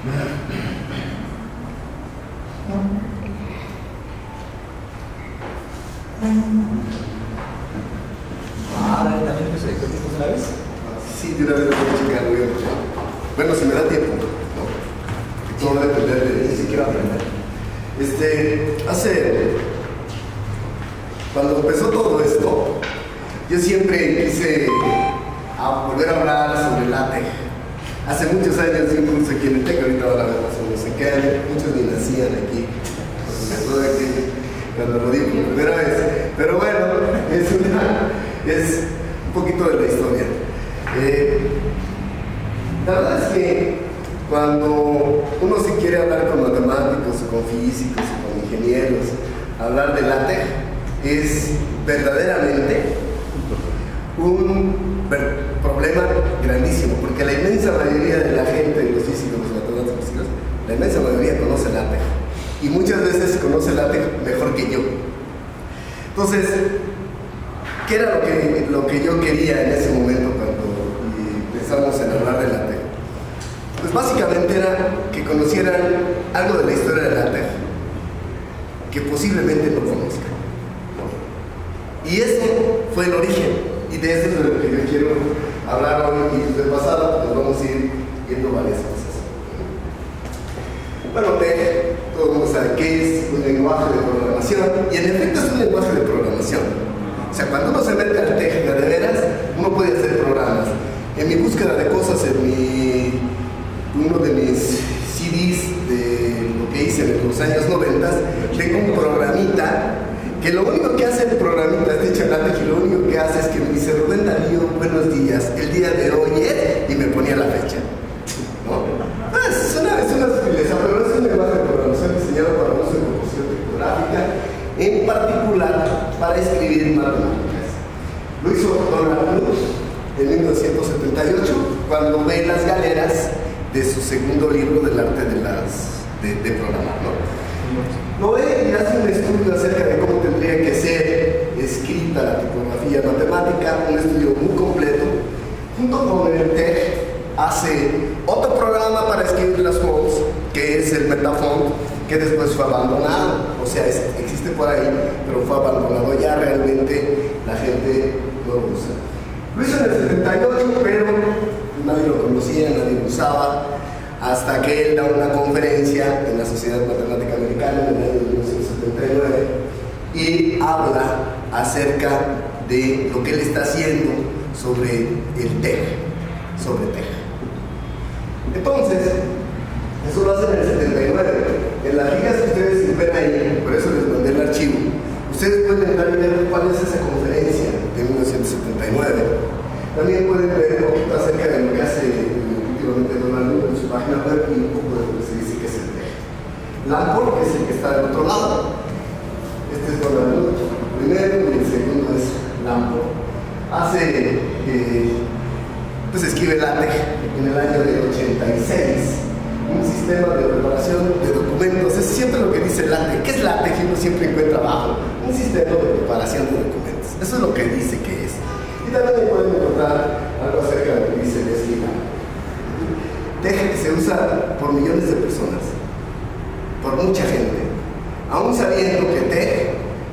¿También una vez? Sí, de una vez lo voy a checar, bueno, si me da tiempo, ¿no? Todo va a depender de mí, si quiero aprender. Cuando empezó todo esto, yo siempre quise volver a hablar sobre LaTeX. Hace muchos años di un curso aquí en el TEC, ahorita van a ver más o menos en qué año, muchos ni nacían aquí, cuando lo digo por primera vez. Pero bueno, es un poquito de la historia. La verdad es que cuando uno se quiere hablar con matemáticos o con físicos o con ingenieros, hablar de LaTeX es verdaderamente un problema grandísimo, porque la inmensa mayoría de la gente, los físicos, los matemáticos, la inmensa mayoría conoce LaTeX y muchas veces conoce LaTeX mejor que yo. Entonces, ¿qué era lo que yo quería en ese momento cuando empezamos a hablar de LaTeX? Pues básicamente era que conocieran algo de la historia de LaTeX que posiblemente no conozcan. Y eso fue el origen, y de eso es de lo que yo quiero hablar hoy, y de pasado nos vamos a ir viendo varias cosas. Bueno, TEX, todo el mundo sabe que es un lenguaje de programación, y en efecto es un lenguaje de programación. O sea, cuando uno se mete al TEX de veras, uno puede hacer programas. En mi búsqueda de cosas, uno de mis CDs de lo que hice en los años 90, tengo un programita que lo único que hace el programita de hecho LaTeX, y lo único que hace es que me dice: Rubén Darío, buenos días, el día de hoy es, y me ponía la fecha, ¿no? Es una sutileza, pero es un lenguaje de programación diseñado para uso de composición tipográfica, en particular para escribir matemáticas. Lo hizo Donald Knuth en 1978, cuando ve las galeras de su segundo libro del arte de programar, ¿no? Lo ve y hace un estudio acerca de cómo tendría que ser escrita la tipografía matemática, un estudio muy completo. Junto con el TEX hace otro programa para escribir las fonts, que es el Metafont, que después fue abandonado. O sea, existe por ahí, pero fue abandonado. Ya realmente la gente no lo usa. Lo hizo en el 78, pero nadie lo conocía, nadie lo usaba, hasta que él da una conferencia en la Sociedad Matemática Americana en el año 1979 y habla acerca de lo que él está haciendo sobre el TEX, sobre TEX. Entonces, eso lo hace en el 79. En las ligas que ustedes ven ahí, por eso les mandé el archivo, ustedes pueden entrar y ver cuál es esa conferencia de 1979. También pueden ver un poquito acerca de lo que hace últimamente Donald Knuth en su página web y un poco de lo que se dice que es el TEX. Lamport, que es el que está del otro lado. Este es Donald Knuth, primero, y el segundo es Lamport. Pues escribe LaTeX en el año del 86, un sistema de preparación de documentos. Es siempre lo que dice LaTeX. ¿Qué es LaTeX? Y uno siempre encuentra abajo un sistema de preparación de documentos. Eso es lo que dice que es. Y también pueden encontrar algo acerca de lo que dice Leslie Lamb. TEX se usa por millones de personas, por mucha gente, aún sabiendo que TEX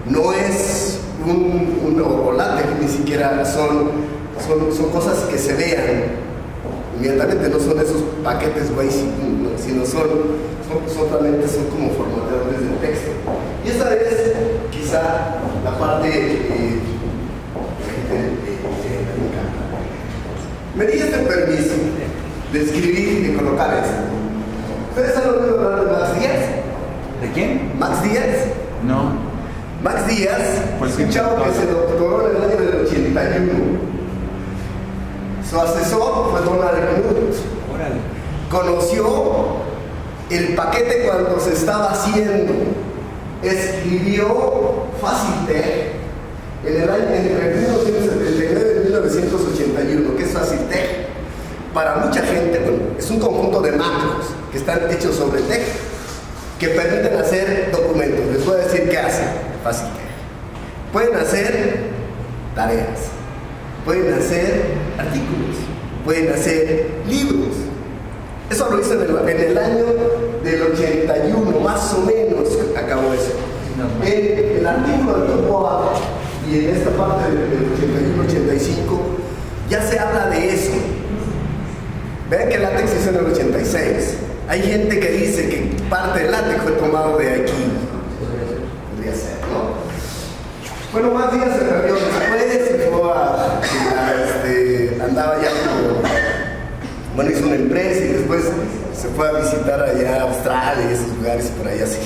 no es o LaTeX ni siquiera son cosas que se vean inmediatamente, no son esos paquetes YC, ¿no? Sino solamente son como formateadores del texto. Y esa es quizá la parte me di este permiso de escribir y de colocar esto. ¿Ustedes han oído hablar de Max Díaz? ¿De quién? ¿Max Díaz? No. Max Díaz, Pues un chavo que se doctoró en el año del 81. Su asesor fue Donald Knuth. Órale. Conoció el paquete cuando se estaba haciendo. Escribió FACIL-TeX entre 1979 y 1981. ¿Qué es FACIL-TeX? Para mucha gente, bueno, es un conjunto de macros que están hechos sobre TeX que permiten hacer documentos. Les voy a decir qué hacen. FACIL-TeX. Pueden hacer tareas, pueden hacer artículos, pueden hacer libros, Eso lo hizo en el año del 81, más o menos, acabó eso. En el artículo de Topoa y en esta parte del 81-85 ya se habla de eso. Vean que el látex hizo en el 86. Hay gente que dice que parte del látex fue tomado de aquí. Podría ser, ¿no? Bueno, más días se perdió después, se fue andaba ya como, bueno, hizo una empresa y después se fue a visitar allá a Australia y esos lugares por allá así.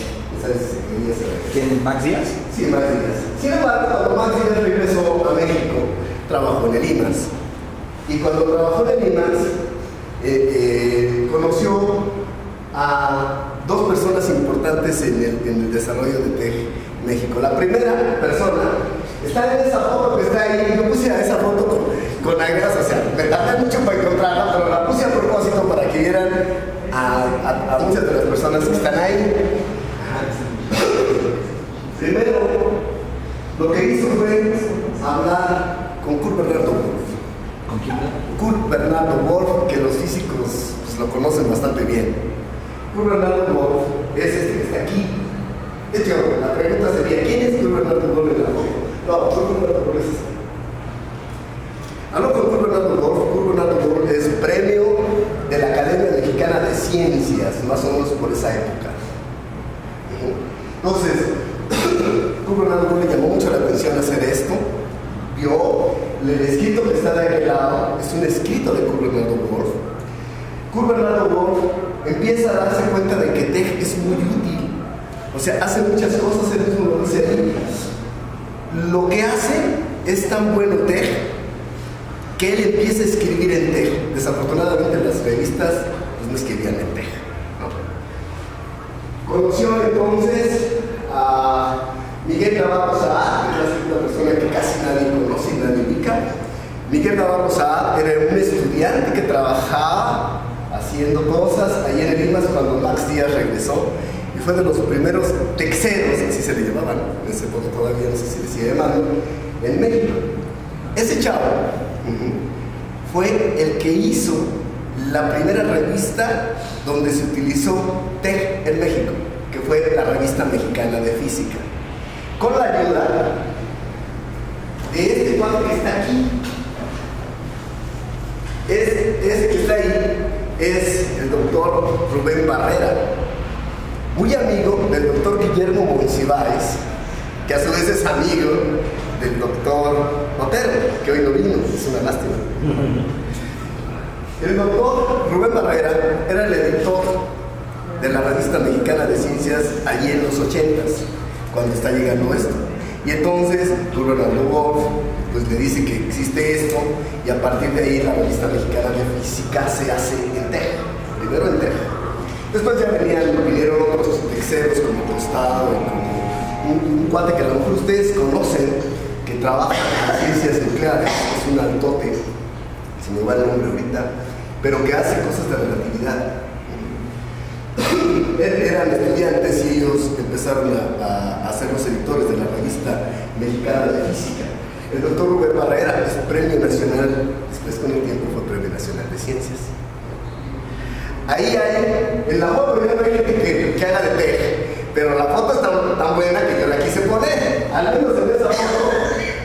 ¿Quién? ¿Max Díaz? Sí, Max Díaz. Sin embargo, cuando Max Díaz regresó a México, trabajó en el IMAX. Y cuando trabajó en el IMAX, conoció a dos personas importantes en el desarrollo de TEG México. La primera persona está en esa foto que está ahí. Yo puse a esa foto con agregas, o sea, me tardé mucho para encontrarla, pero la puse a propósito para que vieran a muchas de las personas que están ahí. Primero, lo que hizo fue hablar con Kurt Bernardo Wolf. ¿Con quién? Kurt Bernardo Wolf, que los físicos pues, lo conocen bastante bien. Kurt Bernardo Wolf es este que está aquí. De hecho, la pregunta sería, ¿quién es Kurt Bernardo Wolf en la foto? No, Kurt Bernardo Wolf es este. Hablo con Kurt Bernardo Wolf. Kurt Bernardo Wolf es premio de la Academia Mexicana de Ciencias, más o menos por esa época. Entonces, Kurt Bernardo Wolf le llamó mucho la atención hacer esto. Vio el escrito que está de aquel lado, es un escrito de Kurt Bernardo Wolf. Kurt Bernardo Wolf empieza a darse cuenta de que TEG es muy útil. O sea, hace muchas cosas, él mismo lo dice ahí. Lo que hace es tan bueno TEG que él empieza a escribir en TEG. Desafortunadamente las revistas pues, no escribían en TEG, ¿no? Conoció entonces a Miguel Navarro Saad, que es la persona que casi nadie conoce y nadie ubica. Miguel Navarro Saad era un estudiante que trabajaba haciendo cosas ahí en el IMAX cuando Max Díaz regresó y fue de los primeros texeros, así se le llamaban, en ese época todavía no sé si le sigue llamando, en México. Ese chavo fue el que hizo la primera revista donde se utilizó TEG en México, que fue la Revista Mexicana de Física, con la ayuda de este cuadro que está aquí. Ese que está ahí es el doctor Rubén Barrera, muy amigo del doctor Guillermo Monsiváis, que a su vez es amigo del doctor Otero, que hoy no vino, es una lástima. El doctor Rubén Barrera era el editor de la Revista Mexicana de Ciencias allí en los 80s, cuando está llegando esto. Y entonces Kurt Bernardo Wolf pues le dice que existe esto y a partir de ahí la Revista Mexicana de Física se hace en TEG, primero en TEG. Después ya vinieron otros texteros como Tostado y como un cuate que a lo mejor ustedes conocen que trabaja en ciencias nucleares, es un altote, se me va el nombre ahorita, pero que hace cosas de relatividad. Eran estudiantes y ellos empezaron a ser los editores de la Revista Mexicana de Física. El doctor Rubén Barrera es premio nacional, después con el tiempo fue premio nacional de ciencias. Ahí hay, en la foto ya no hay gente que haga de TEG, pero la foto es tan buena que yo la quise poner. Al menos en esa foto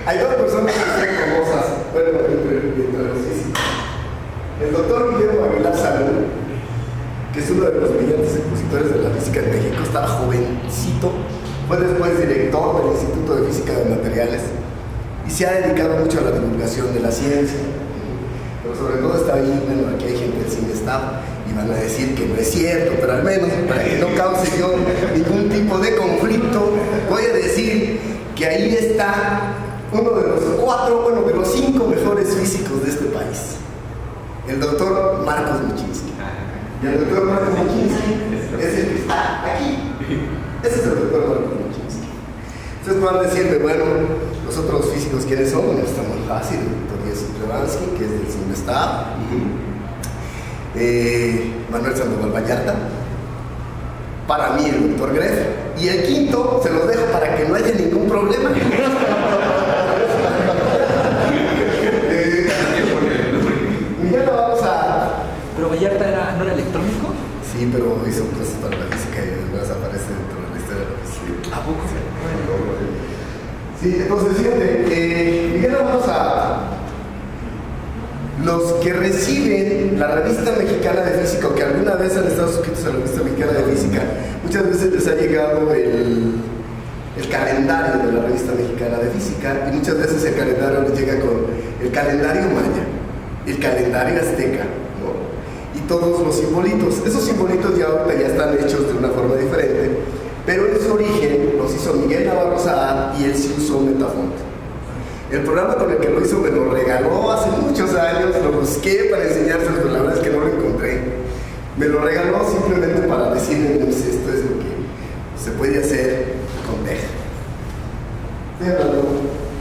hay dos personas que son famosas, bueno, entre los físicos. El doctor Guillermo Aguilar Salud, que es uno de los brillantes expositores de la física en México, estaba jovencito, fue después director del Instituto de Física de Materiales y se ha dedicado mucho a la divulgación de la ciencia. Pero sobre todo está ahí, bueno, aquí hay gente del CINESTAB y van a decir que no es cierto, pero al menos para que no cause yo ningún tipo de conflicto, voy a decir que ahí está uno de los 4, bueno, de los 5 mejores físicos de este país, el doctor Marcos Muchinsky. Y el doctor Marcos Muchinsky es el que está aquí. Ese es el doctor Marcos Muchinsky. Entonces van a decirme, bueno, los otros físicos, ¿quiénes son? Bueno, está muy fácil, el doctor Jesse Prevansky, que es del CINESTAB, Manuel Sandoval Vallarta, para mí el doctor Greff, y el quinto se los dejo para que no haya ningún problema. Ya lo vamos a... Pero Vallarta no era electrónico. Sí, pero hizo cosas para la física y además aparece dentro de la historia de la física. ¿A poco? Sí, entonces fíjate, Miguel Navarro Saad, los que reciben la revista mexicana de física o que alguna vez han estado suscritos a la revista mexicana de física, muchas veces les ha llegado el calendario de la revista mexicana de física y muchas veces el calendario les llega con el calendario maya, el calendario azteca, ¿no? Y todos los simbolitos. Esos simbolitos ya ahorita ya están hechos de una forma diferente, pero en su origen los hizo Miguel Navarro Saad y él sí usó Metafonte. El programa con el que lo hizo me lo regaló hace muchos años, lo busqué para enseñárselos, pero la verdad es que no lo encontré. Me lo regaló simplemente para decirme, pues, esto es lo que se puede hacer con Teja.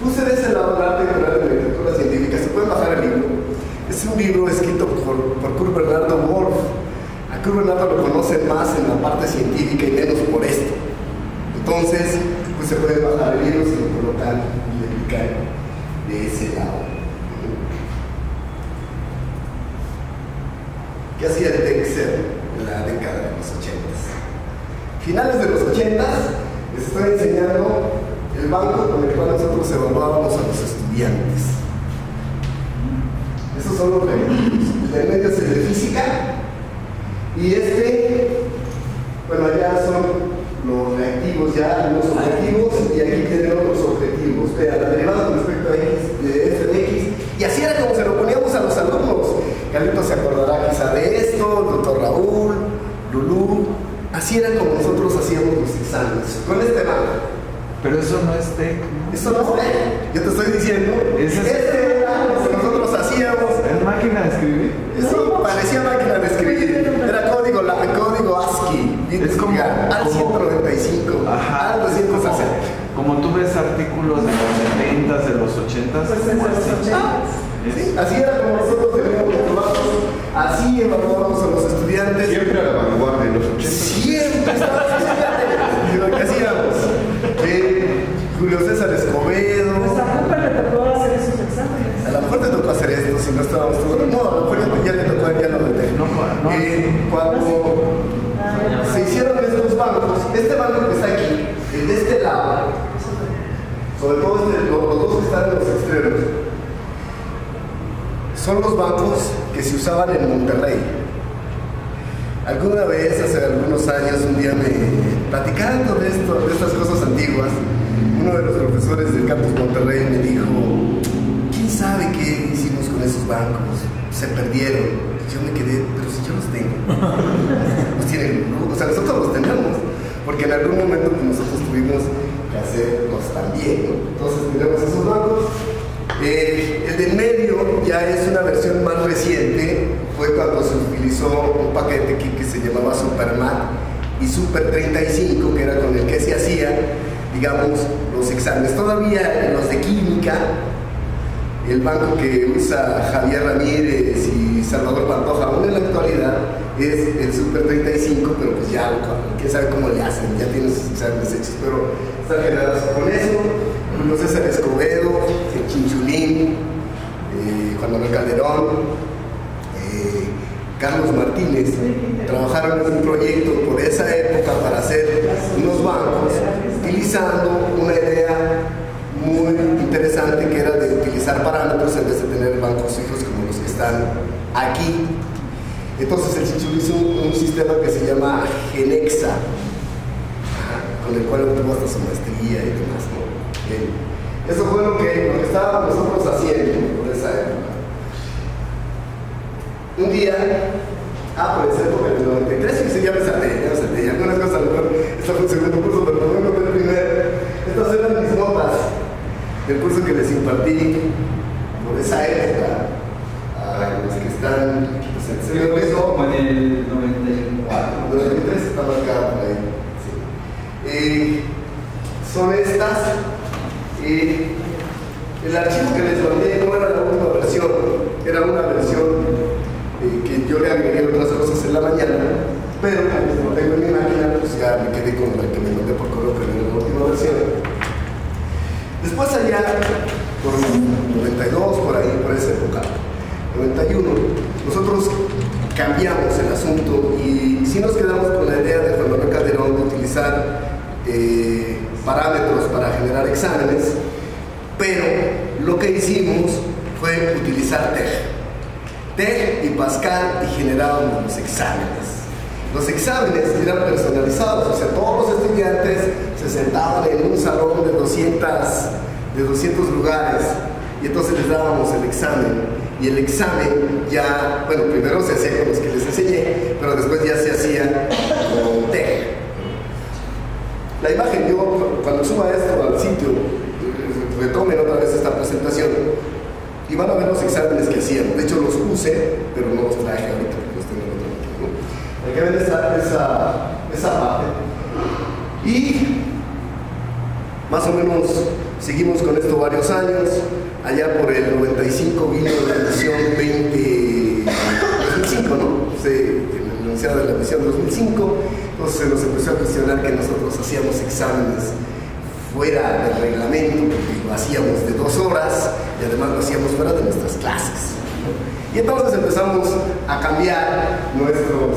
Puse de ese lado el arte y la literatura científica, se puede bajar el libro. Es un libro escrito por Kurt Bernardo Wolf. A Kurt Bernardo lo conocen más en la parte científica y menos por esto. Entonces, pues se puede bajar el libro, se lo colocan y le clican de ese lado. ¿Qué hacía el Texer en la década de los 80s? Finales de los 80s les estoy enseñando el banco con el cual nosotros evaluábamos a los estudiantes. Esos son los reactivos. El de medio es el de física y bueno, allá son los reactivos, ya los objetivos, y aquí tienen otros objetivos. Vean, la derivada con respecto a x de f de x, y así era como se lo poníamos a los alumnos. Carlitos se acordará quizá de esto, el doctor Raúl, Lulú, así era como nosotros hacíamos los exámenes, con este banco. Pero eso no es TEC. Eso no es TEC, yo te estoy diciendo. Este era lo que nosotros hacíamos. ¿Es máquina de escribir? Eso parecía máquina de escribir. Era código ASCII. Es como al 195. Ajá. Al 260. Como tú ves artículos de los 70s, de los 80s. Pues en los 80s. Sí, así era como nosotros teníamos los trabajos. Así evaluábamos a los estudiantes. Siempre a la vanguardia de los 80. Siempre estábamos estudiantes. Y lo que hacíamos. Julio César Escobedo. Pues a Cooper le tocó hacer esos exámenes. A lo mejor te tocó hacer esto si no estábamos todos. No, a lo mejor ya te tocó, ya lo de cuando se hicieron estos bancos, este banco que está aquí, el de este lado, sobre todo los dos que están en los extremos, son los bancos que se usaban en Monterrey. Alguna vez, hace algunos años, un día platicando de estas cosas antiguas, uno de los profesores del campus Monterrey me dijo, ¿quién sabe qué hicimos con esos bancos? Se perdieron. Yo me quedé, pero si yo los tengo. Los tienen, ¿no? O sea, nosotros los tenemos, porque en algún momento pues, nosotros tuvimos que hacerlos también, ¿no? Entonces tenemos esos bancos. El del medio ya es una versión más reciente, fue cuando se utilizó un paquete que se llamaba Supermat y Super 35, que era con el que se hacía, digamos, los exámenes. Todavía en los de química, el banco que usa Javier Ramírez y Salvador Pantoja aún en la actualidad es el Super 35, pero pues ya, quién sabe cómo le hacen, ya tienen sus exámenes hechos, pero están generados con eso. Julio César Escobedo, el Chinchulín, Juan Manuel Calderón, Carlos Martínez, trabajaron en un proyecto por esa época para hacer unos bancos, utilizando una idea muy interesante que era de utilizar parámetros en vez de tener bancos fijos como los que están aquí. Entonces el Chinchulín hizo un sistema que se llama Genexa, con el cual obtuvo hasta su maestría y demás, ¿no? Eso fue lo que estábamos nosotros haciendo por esa época. Un día, por esa época del 93, y ya me salté, algunas cosas a lo mejor está en el segundo curso, pero por lo menos del primer. Estas eran mis notas del curso que les impartí por esa época, a los que están aquí presentes. Sí, empezó como en el 94. 93 está marcado por ahí. Sí. Son estas. El archivo que les mandé no era la última versión, era una versión que yo le agregué otras cosas en la mañana, pero como lo tengo en mi máquina, pues ya me quedé con la que me mandé por correo, que era la última versión. Después allá, por 92, por ahí, por esa época, 91, nosotros cambiamos el asunto y hicimos sí nos quedamos con la idea de Juan Manuel Calderón de utilizar parámetros para generar exámenes, pero lo que hicimos fue utilizar TEG y Pascal y generábamos los exámenes. Los exámenes eran personalizados, o sea, todos los estudiantes se sentaban en un salón de 200 lugares y entonces les dábamos el examen. Y el examen ya, bueno, primero se hacía con los que les enseñé, pero después ya se hacía con TEG. La imagen, yo cuando suba esto al sitio, retomen otra vez esta presentación y van a ver los exámenes que hacían. De hecho los puse, pero no los traje ahorita porque los tengo en otro momento, ¿no? Aquí ven esa parte. Y más o menos seguimos con esto varios años. Allá por el 95 vino la edición 2005, ¿no? El enunciado de la edición 2005. Entonces se nos empezó a cuestionar que nosotros hacíamos exámenes fuera del reglamento, porque lo hacíamos de 2 horas y además lo hacíamos fuera de nuestras clases, ¿no? Y entonces empezamos a cambiar nuestro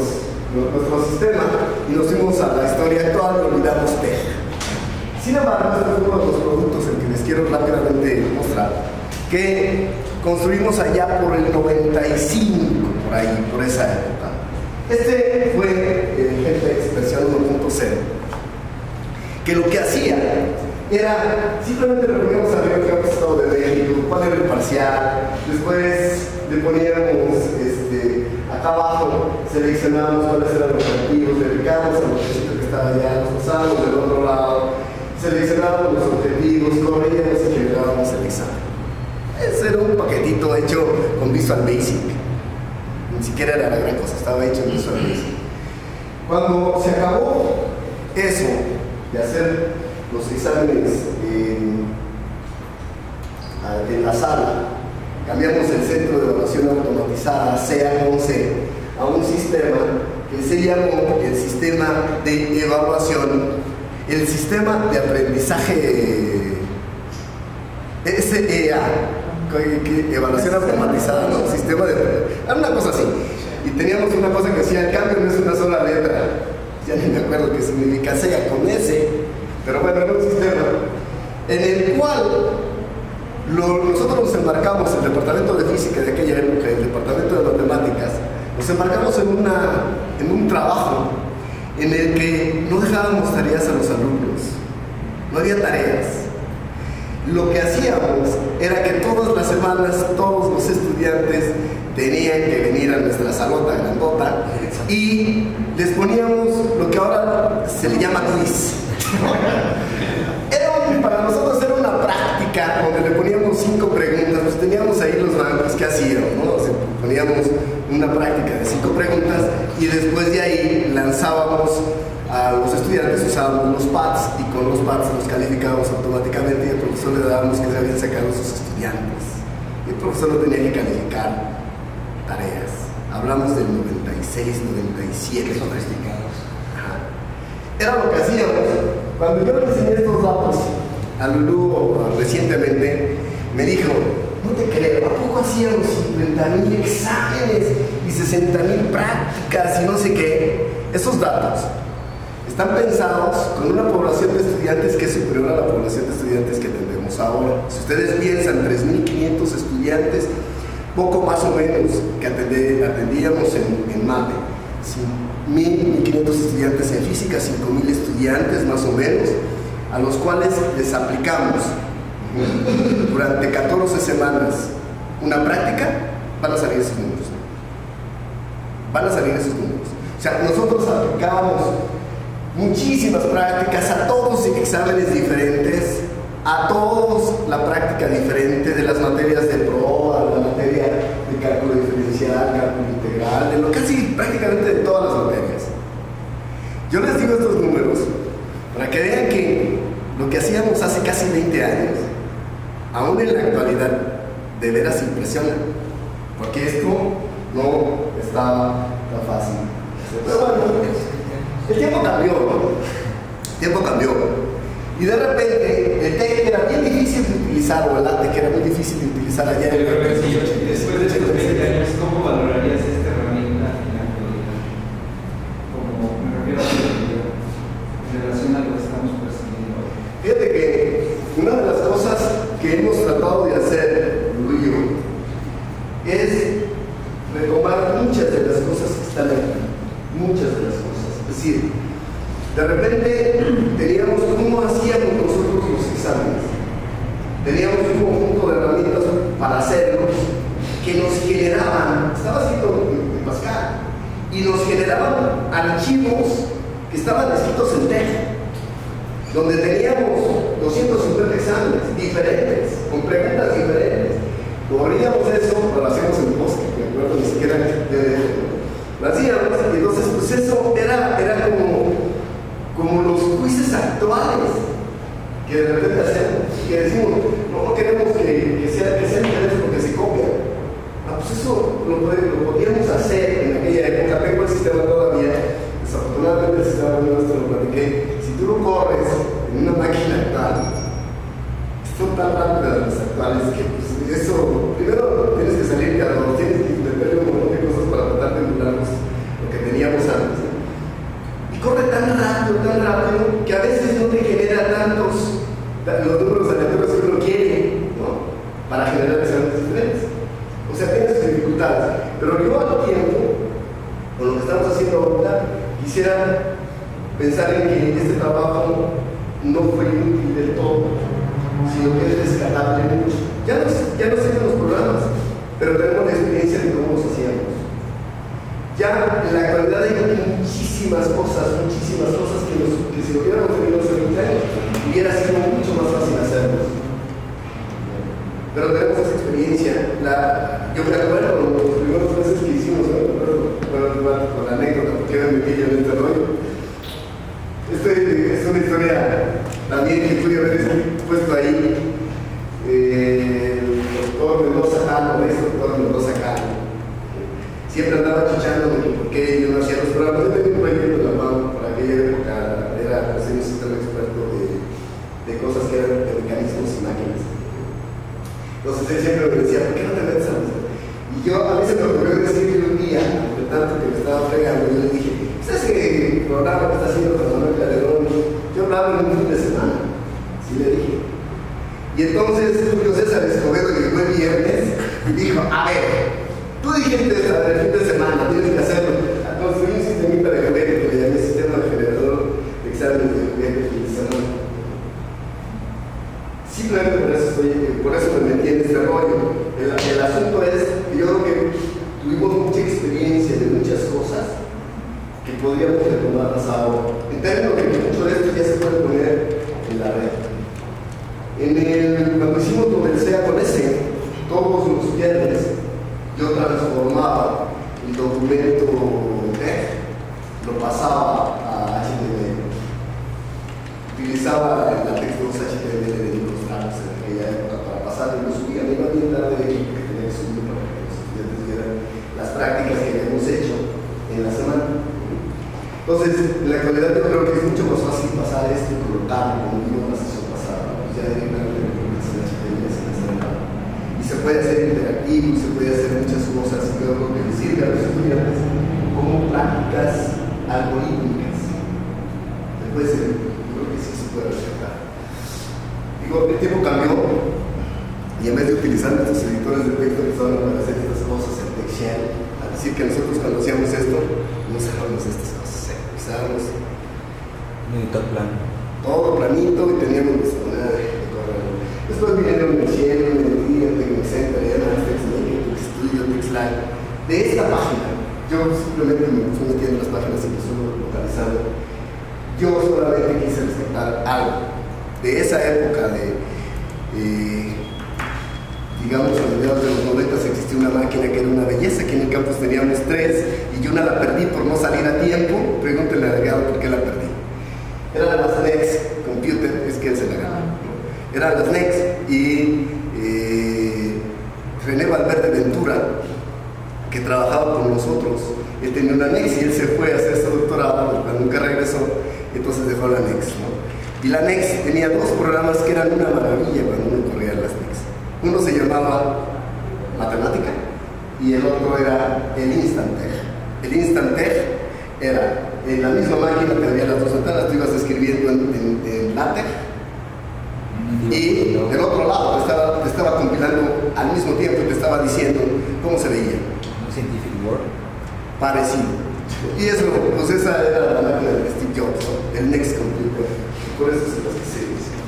sistema y nos fuimos a la historia actual y olvidamos TEG. Sin embargo, este fue uno de los productos en que les quiero rápidamente mostrar, que construimos allá por el 95, por ahí, por esa época. Este fue el GenTex versión 1.0, que lo que hacía era simplemente reponíamos arriba que habíamos estado de México, cuál era el parcial, después le poníamos acá abajo, seleccionábamos cuáles eran los objetivos, le picábamos al botecito que estaba allá, nos pasábamos del otro lado, seleccionábamos los objetivos, corríamos y generábamos el examen. Ese era un paquetito hecho con Visual Basic. Ni siquiera era la gran cosa, estaba hecho en Visual Basic. Cuando se acabó eso de hacer los exámenes en la sala, cambiamos el centro de evaluación automatizada CA11 a un sistema que se llamó el sistema de evaluación, el sistema de aprendizaje SEA, evaluación automatizada, ¿no? Sistema de... Era una cosa así. Y teníamos una cosa que decía, el cambio no es una sola letra. Ya ni me acuerdo qué significa SEA con S. Pero bueno, era un sistema en el cual nosotros nos embarcamos, el departamento de física de aquella época, el departamento de matemáticas, nos embarcamos en un trabajo en el que no dejábamos tareas a los alumnos. No había tareas. Lo que hacíamos era que todas las semanas todos los estudiantes tenían que venir a nuestra salota grandota y les poníamos lo que ahora se le llama quiz. Para nosotros era una práctica donde le poníamos 5 preguntas, pues teníamos ahí los bancos que hacíamos, ¿no? O sea, poníamos una práctica de 5 preguntas y después de ahí lanzábamos a los estudiantes, usábamos los pads y con los pads los calificábamos automáticamente y al profesor le dábamos que se habían sacado sus estudiantes. Y el profesor no tenía que calificar tareas. Hablamos del 96, 97. Sofisticados. Era lo que hacíamos. Cuando yo le enseñé estos datos a Lulú recientemente, me dijo, no te creo, ¿a poco hacíamos 50,000 exámenes y 60,000 prácticas y no sé qué? Esos datos están pensados con una población de estudiantes que es superior a la población de estudiantes que atendemos ahora. Si ustedes piensan, 3,500 estudiantes, poco más o menos que atendíamos en mate, 1,500 estudiantes en física, 5,000 estudiantes más o menos, a los cuales les aplicamos durante 14 semanas una práctica, van a salir esos números. Van a salir esos números. O sea, nosotros aplicábamos muchísimas prácticas, a todos exámenes diferentes, a todos la práctica diferente de las materias de PRO, la materia de cálculo diferencial, cálculo integral, de lo casi prácticamente de todas las materias. Yo les digo estos números para que vean que lo que hacíamos hace casi 20 años, aún en la actualidad, de veras impresiona, porque esto no está tan fácil. Pero bueno, el tiempo cambió, ¿no? El tiempo cambió. Y de repente, el TEG era bien difícil de utilizar, o el LaTeX era muy difícil de utilizar allá en el después de estos 20 años, ¿cómo valorarías esta herramienta en la actualidad? Como que hemos tratado de hacer, Luis, es retomar muchas de las cosas que están aquí, muchas de las cosas. Es decir, de repente teníamos cómo hacíamos nosotros los exámenes. Teníamos un conjunto de herramientas para hacerlos que nos generaban, estaba haciendo en Pascal, y nos generaban archivos que estaban escritos en TeX, donde teníamos 250 exámenes diferentes, con preguntas diferentes. Corríamos eso, lo hacíamos en post, me acuerdo, ni siquiera lo hacíamos, y entonces pues eso era como los quizzes actuales que de repente hacemos, que decimos, no queremos que sea interés porque se copia. Pues eso lo podíamos hacer en aquella época. Tengo el sistema todavía, desafortunadamente el sistema nuestro lo platiqué. Si tú lo corres en una máquina actual, son tan rápidas las actuales que pues, eso, primero tienes que salir de algo, tienes que meterle un montón de cosas para tratar de emular lo que teníamos antes, ¿no? Y corre tan rápido que a veces no te genera tantos los números aleatorios que uno quiere, ¿no? Para generar exámenes diferentes. O sea, tiene sus dificultades. Pero yo al tiempo, con lo que estamos haciendo ahorita, quisiera pensar en que este trabajo no fue inútil del todo, sino que es rescatable mucho. Ya no siguen los programas, pero tenemos la experiencia de cómo los hacíamos. Ya en la actualidad hay muchísimas cosas que si lo hubiéramos tenido hace 20 años, hubiera sido mucho más fácil hacerlos. Pero tenemos esa experiencia. Yo me acuerdo los primeros meses que hicimos, con la anécdota, porque era mi vida en este rollo. Es una historia también que pude haber puesto ahí. El doctor Mendoza Cano, doctor Mendoza Cano, siempre andaba chuchándome porque yo no hacía los programas. Yo tenía un proyecto en la mano para aquella época, era ser un sistema experto de cosas que eran de mecanismos y máquinas. Entonces él siempre me decía, ¿por qué no te metes a eso? Y yo a mí se me ocurrió decirle un día, de tanto que me estaba fregando, yo le dije, ¿sabes qué programa que está haciendo con Manuel Calderón? Yo hablaba en un fin de semana, así le dije. Y entonces Julio César Escobedo llegó el viernes y dijo, a ver, tú dijiste el fin de semana, tienes que hacerlo. Construí un sistemita de juguete que le llamé sistema de generador de exámenes de juguete fin de semana. Simplemente por eso me metí en este rollo. El asunto es que yo creo que tuvimos mucha experiencia de muchas cosas que podríamos retomarlas ahora. En términos de que mucho de esto ya se puede poner en la red. Cuando hicimos lo del SEA con ese, todos los viernes yo transformaba el documento lo pasaba a HTML. Utilizaba la textos HTML de Nicolas Franks en aquella época para pasarlo y lo subía. Me iba bien tarde que tenía que subir para que los estudiantes vieran las prácticas que habíamos hecho en la semana. Entonces, en la actualidad yo creo que es mucho más fácil pasar esto y colocarlo como vimos la sesión pasada. Pues ya directamente en HTML se y se puede hacer interactivo, se puede hacer muchas cosas, y creo que le sirve a los estudiantes como prácticas algorítmicas. Después, yo creo que sí se puede respetar. Digo, el tiempo cambió, y en vez de utilizar nuestros editores de texto que estaban para hacer estas cosas en TeXshell, al decir que nosotros cuando hacíamos esto, no usábamos estas cosas, usábamos editor plano. todo planito y teníamos nuestra manera de correr. Después vinieron en Shell, en el Tecnicenter, en TeXmaker, TeXstudio, TeXlive. De esta página, yo simplemente me fui metiendo en las páginas y me estuve localizando. Yo solamente quise rescatar algo de esa época digamos, a mediados de los 90 existía una máquina que era una belleza, que en el campus teníamos 3 y yo una la perdí por no salir a tiempo. Pregúntenle al agregado por qué la perdí. Eran las Next Computer, es que se la ganó. Eran las Next y René Valverde Ventura, que trabajaba con nosotros, él tenía una Next y él se fue a hacer su doctorado, pero nunca regresó, entonces dejó la Next, ¿no? Y la Next tenía 2 programas que eran una maravilla cuando uno corría las Next. Uno se llamaba Matemática y el otro era el Instanteg. El Instanteg era en la misma máquina, te abría las 2 ventanas, tú ibas escribiendo en LaTeX Y del otro lado te estaba compilando al mismo tiempo y te estaba diciendo cómo se veía. Scientific Word. Parecido. Y eso, pues esa era la máquina de Steve Jobs, ¿no? El Next Computer. Por eso se las quise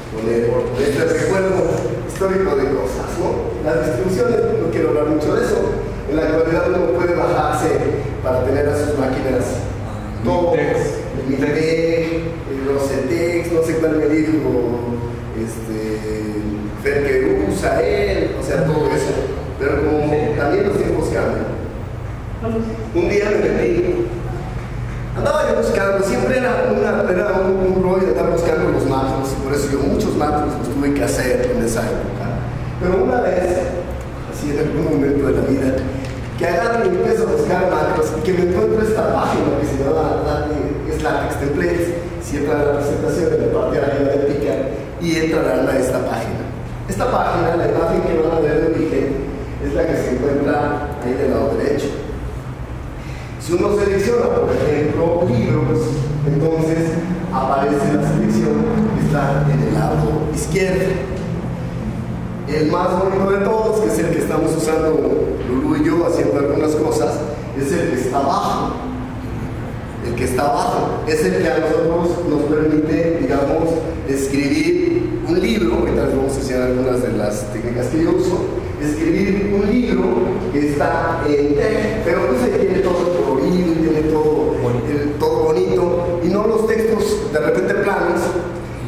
poner este recuerdo histórico de cosas, ¿no? Las distribuciones, no quiero hablar mucho de eso. En la actualidad uno puede bajarse para tener a sus máquinas todo, el Mitex, el Rosetex, no sé cuál me dijo, Fer que usa él, o sea, todo eso. Pero como también los tiempos cambian. Un día me metí, andaba yo buscando, siempre era un rollo andar buscando los macros, y por eso yo muchos macros los tuve que hacer en esa época. Pero una vez, así en algún momento de la vida, que agarro y empiezo a buscar macros y que me encuentro esta página que se llama LaTeX Templates, si entra a la presentación en la parte de arriba de pica y entra a esta página. Esta página, la imagen que van a ver de origen, es la que se encuentra ahí del lado derecho. Si uno selecciona, por ejemplo, libros, entonces aparece la selección que está en el lado izquierdo. El más bonito de todos, que es el que estamos usando Lulu y yo haciendo algunas cosas, es el que está abajo. El que está abajo es el que a nosotros nos permite, digamos, escribir un libro. Ahorita les vamos a enseñar algunas de las técnicas que yo uso. Escribir un libro que está en TeX, pero pues ahí tiene todo colorido y tiene todo bonito, y no los textos de repente planos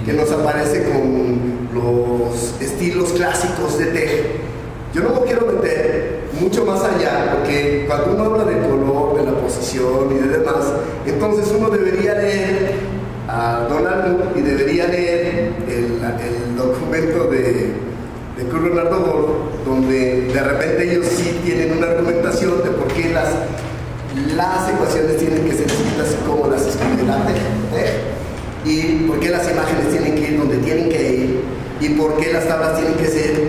que nos aparece con los estilos clásicos de TeX. Yo no me quiero meter mucho más allá, porque cuando uno habla de color, de la posición y de demás, entonces uno debería leer a Donald Knuth y debería leer el documento de Kurt Leonardo Wolf, donde de repente ellos sí tienen una argumentación de por qué las ecuaciones tienen que ser escritas como las escribe la TeX, y por qué las imágenes tienen que ir donde tienen que ir, y por qué las tablas tienen que ser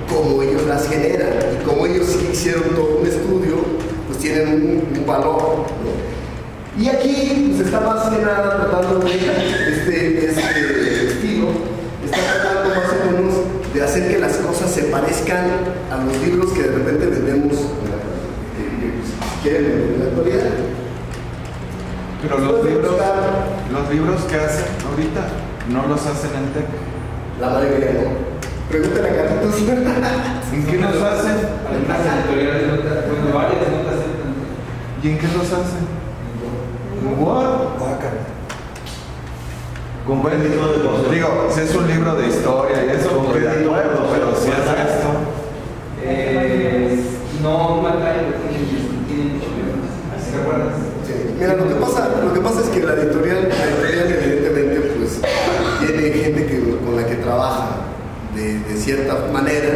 como ellos las generan, y como ellos sí hicieron todo un estudio, pues tienen un valor, ¿no? Y aquí pues está más que nada tratando de este estilo, está tratando más o menos de hacer que las cosas se parezcan a los libros que de repente vendemos, si quieren, en la actualidad. Pero los libros que hacen ahorita no los hacen en TeX. La mayoría no. Pregúntale a Carlitos. ¿En qué los hacen? Algunas editoriales bueno, varias no te aceptan. ¿Y en qué los hacen? ¿En Word? Digo, si es un libro de historia y eso, estoy de acuerdo, pero si es esto. No me atrae porque tienen mucho menos. ¿Te acuerdas? Sí. Mira, lo que pasa es que la editorial evidentemente pues tiene gente con la que trabaja de cierta manera,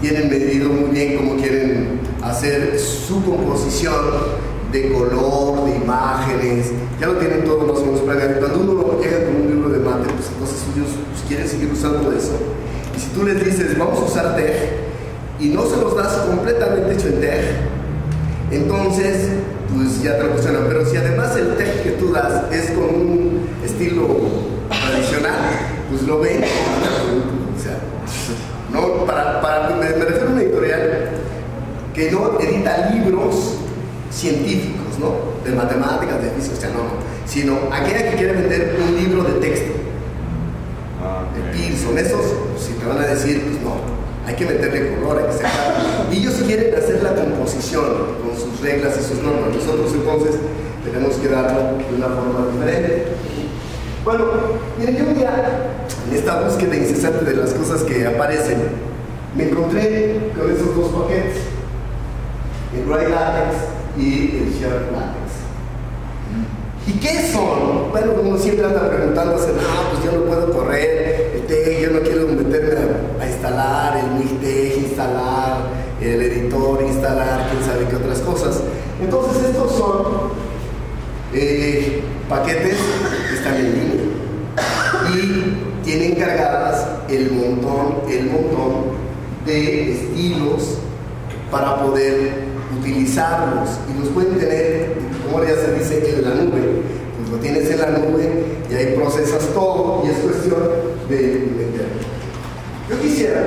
tienen medido muy bien cómo quieren hacer su composición de color, de imágenes, ya lo tienen todo más o menos planeado. Cuando uno llega con un libro de mate, pues entonces ellos pues, quieren seguir usando eso. Y si tú les dices, vamos a usar TeX, y no se los das completamente hecho en TeX, entonces pues ya te lo funcionan. Pero si además el TeX que tú das es con un estilo tradicional, pues lo ven. O sea, no, me refiero a una editorial que no edita libros científicos, ¿no? De matemáticas, de física, o sea, no, sino aquella que quiere vender un libro de texto. De Pearson, esos, si te van a decir, pues no, hay que meterle color, hay que sacar. Y ellos quieren hacer la composición con sus reglas y sus normas. Nosotros entonces tenemos que darlo de una forma diferente. Bueno, miren, yo un día, en esta búsqueda incesante de las cosas que aparecen, me encontré con esos dos paquetes, el Write LaTeX y el Share LaTeX. ¿Y qué son? Bueno, uno siempre anda preguntándose, pues yo no puedo correr el TeX, yo no quiero meterme a instalar el MIGTeX, instalar el editor, instalar quién sabe qué otras cosas. Entonces estos son paquetes que están en línea y tienen cargadas el montón de estilos para poder utilizarlos, y los pueden tener, como ya se dice, en la nube. Pues lo tienes en la nube y ahí procesas todo y es cuestión de meterlo. Yo quisiera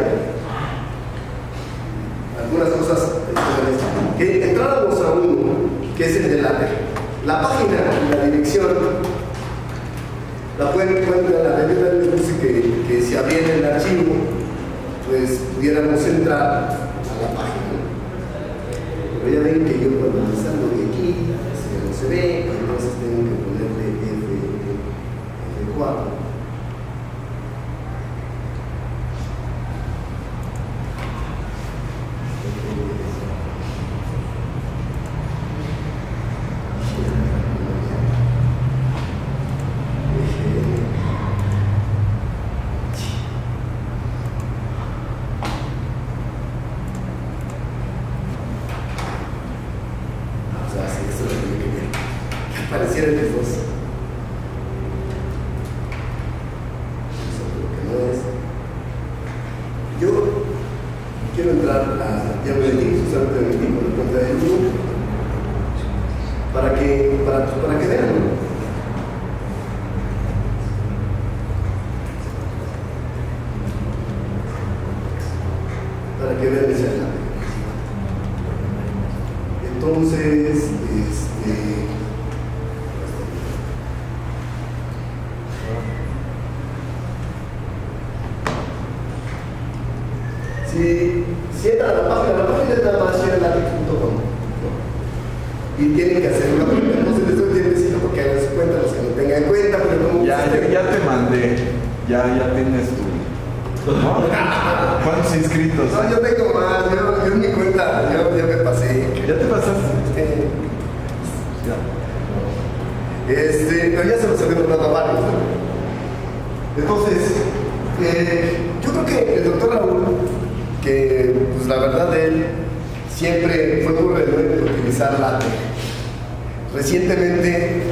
algunas cosas que entráramos a uno, que es el de la página y la dirección. La pueden encontrar, la verdad les puse que si abriera el archivo, pues pudiéramos entrar a la página. Pero ya ven que yo cuando salgo de aquí, no se ve, entonces tengo que ponerle F4. Apareciera en los dos. Eso creo que no es. Yo quiero entrar a, ya me metí, justamente me metí con la cuenta de YouTube para que vean, ¿no? Para que vean ese enlace. Entonces, si entra a la página es nada más sherlatic.com y tienen que hacer una cuenta. No se les doy tiempecito porque hagan su cuenta, los que no tengan cuenta, pero como Ya te mandé, ya tienes tu... ¿no? ¿Cuántos inscritos? No, yo tengo más, yo en mi cuenta, yo me pasé. ¿Ya te pasaste? Pero ya se los había mandado a varios, ¿no? Entonces, yo creo que el doctor Raúl, que pues la verdad de él siempre fue muy renuente a utilizar LaTeX. Recientemente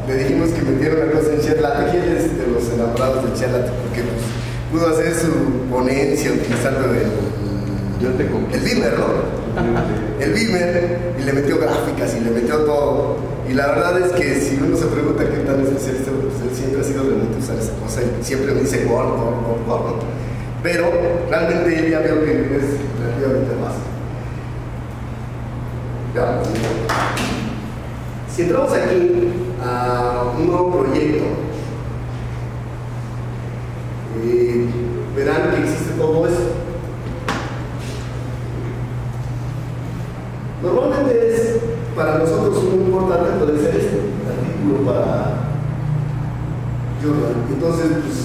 le dijimos que metiera una cosa en ShareLaTeX y él es de los enamorados de ShareLaTeX porque pues, pudo hacer su ponencia utilizando el Beamer, ¿no? El Beamer, y le metió gráficas y le metió todo. Y la verdad es que si uno se pregunta qué tan especialista, pues él siempre ha sido renuente a usar esa cosa y siempre me dice Word. Pero realmente él ya veo que es relativamente fácil. Veamos. Si entramos aquí a un nuevo proyecto, verán que existe todo eso. Normalmente es para nosotros muy importante puede ser este artículo para journal. Entonces, pues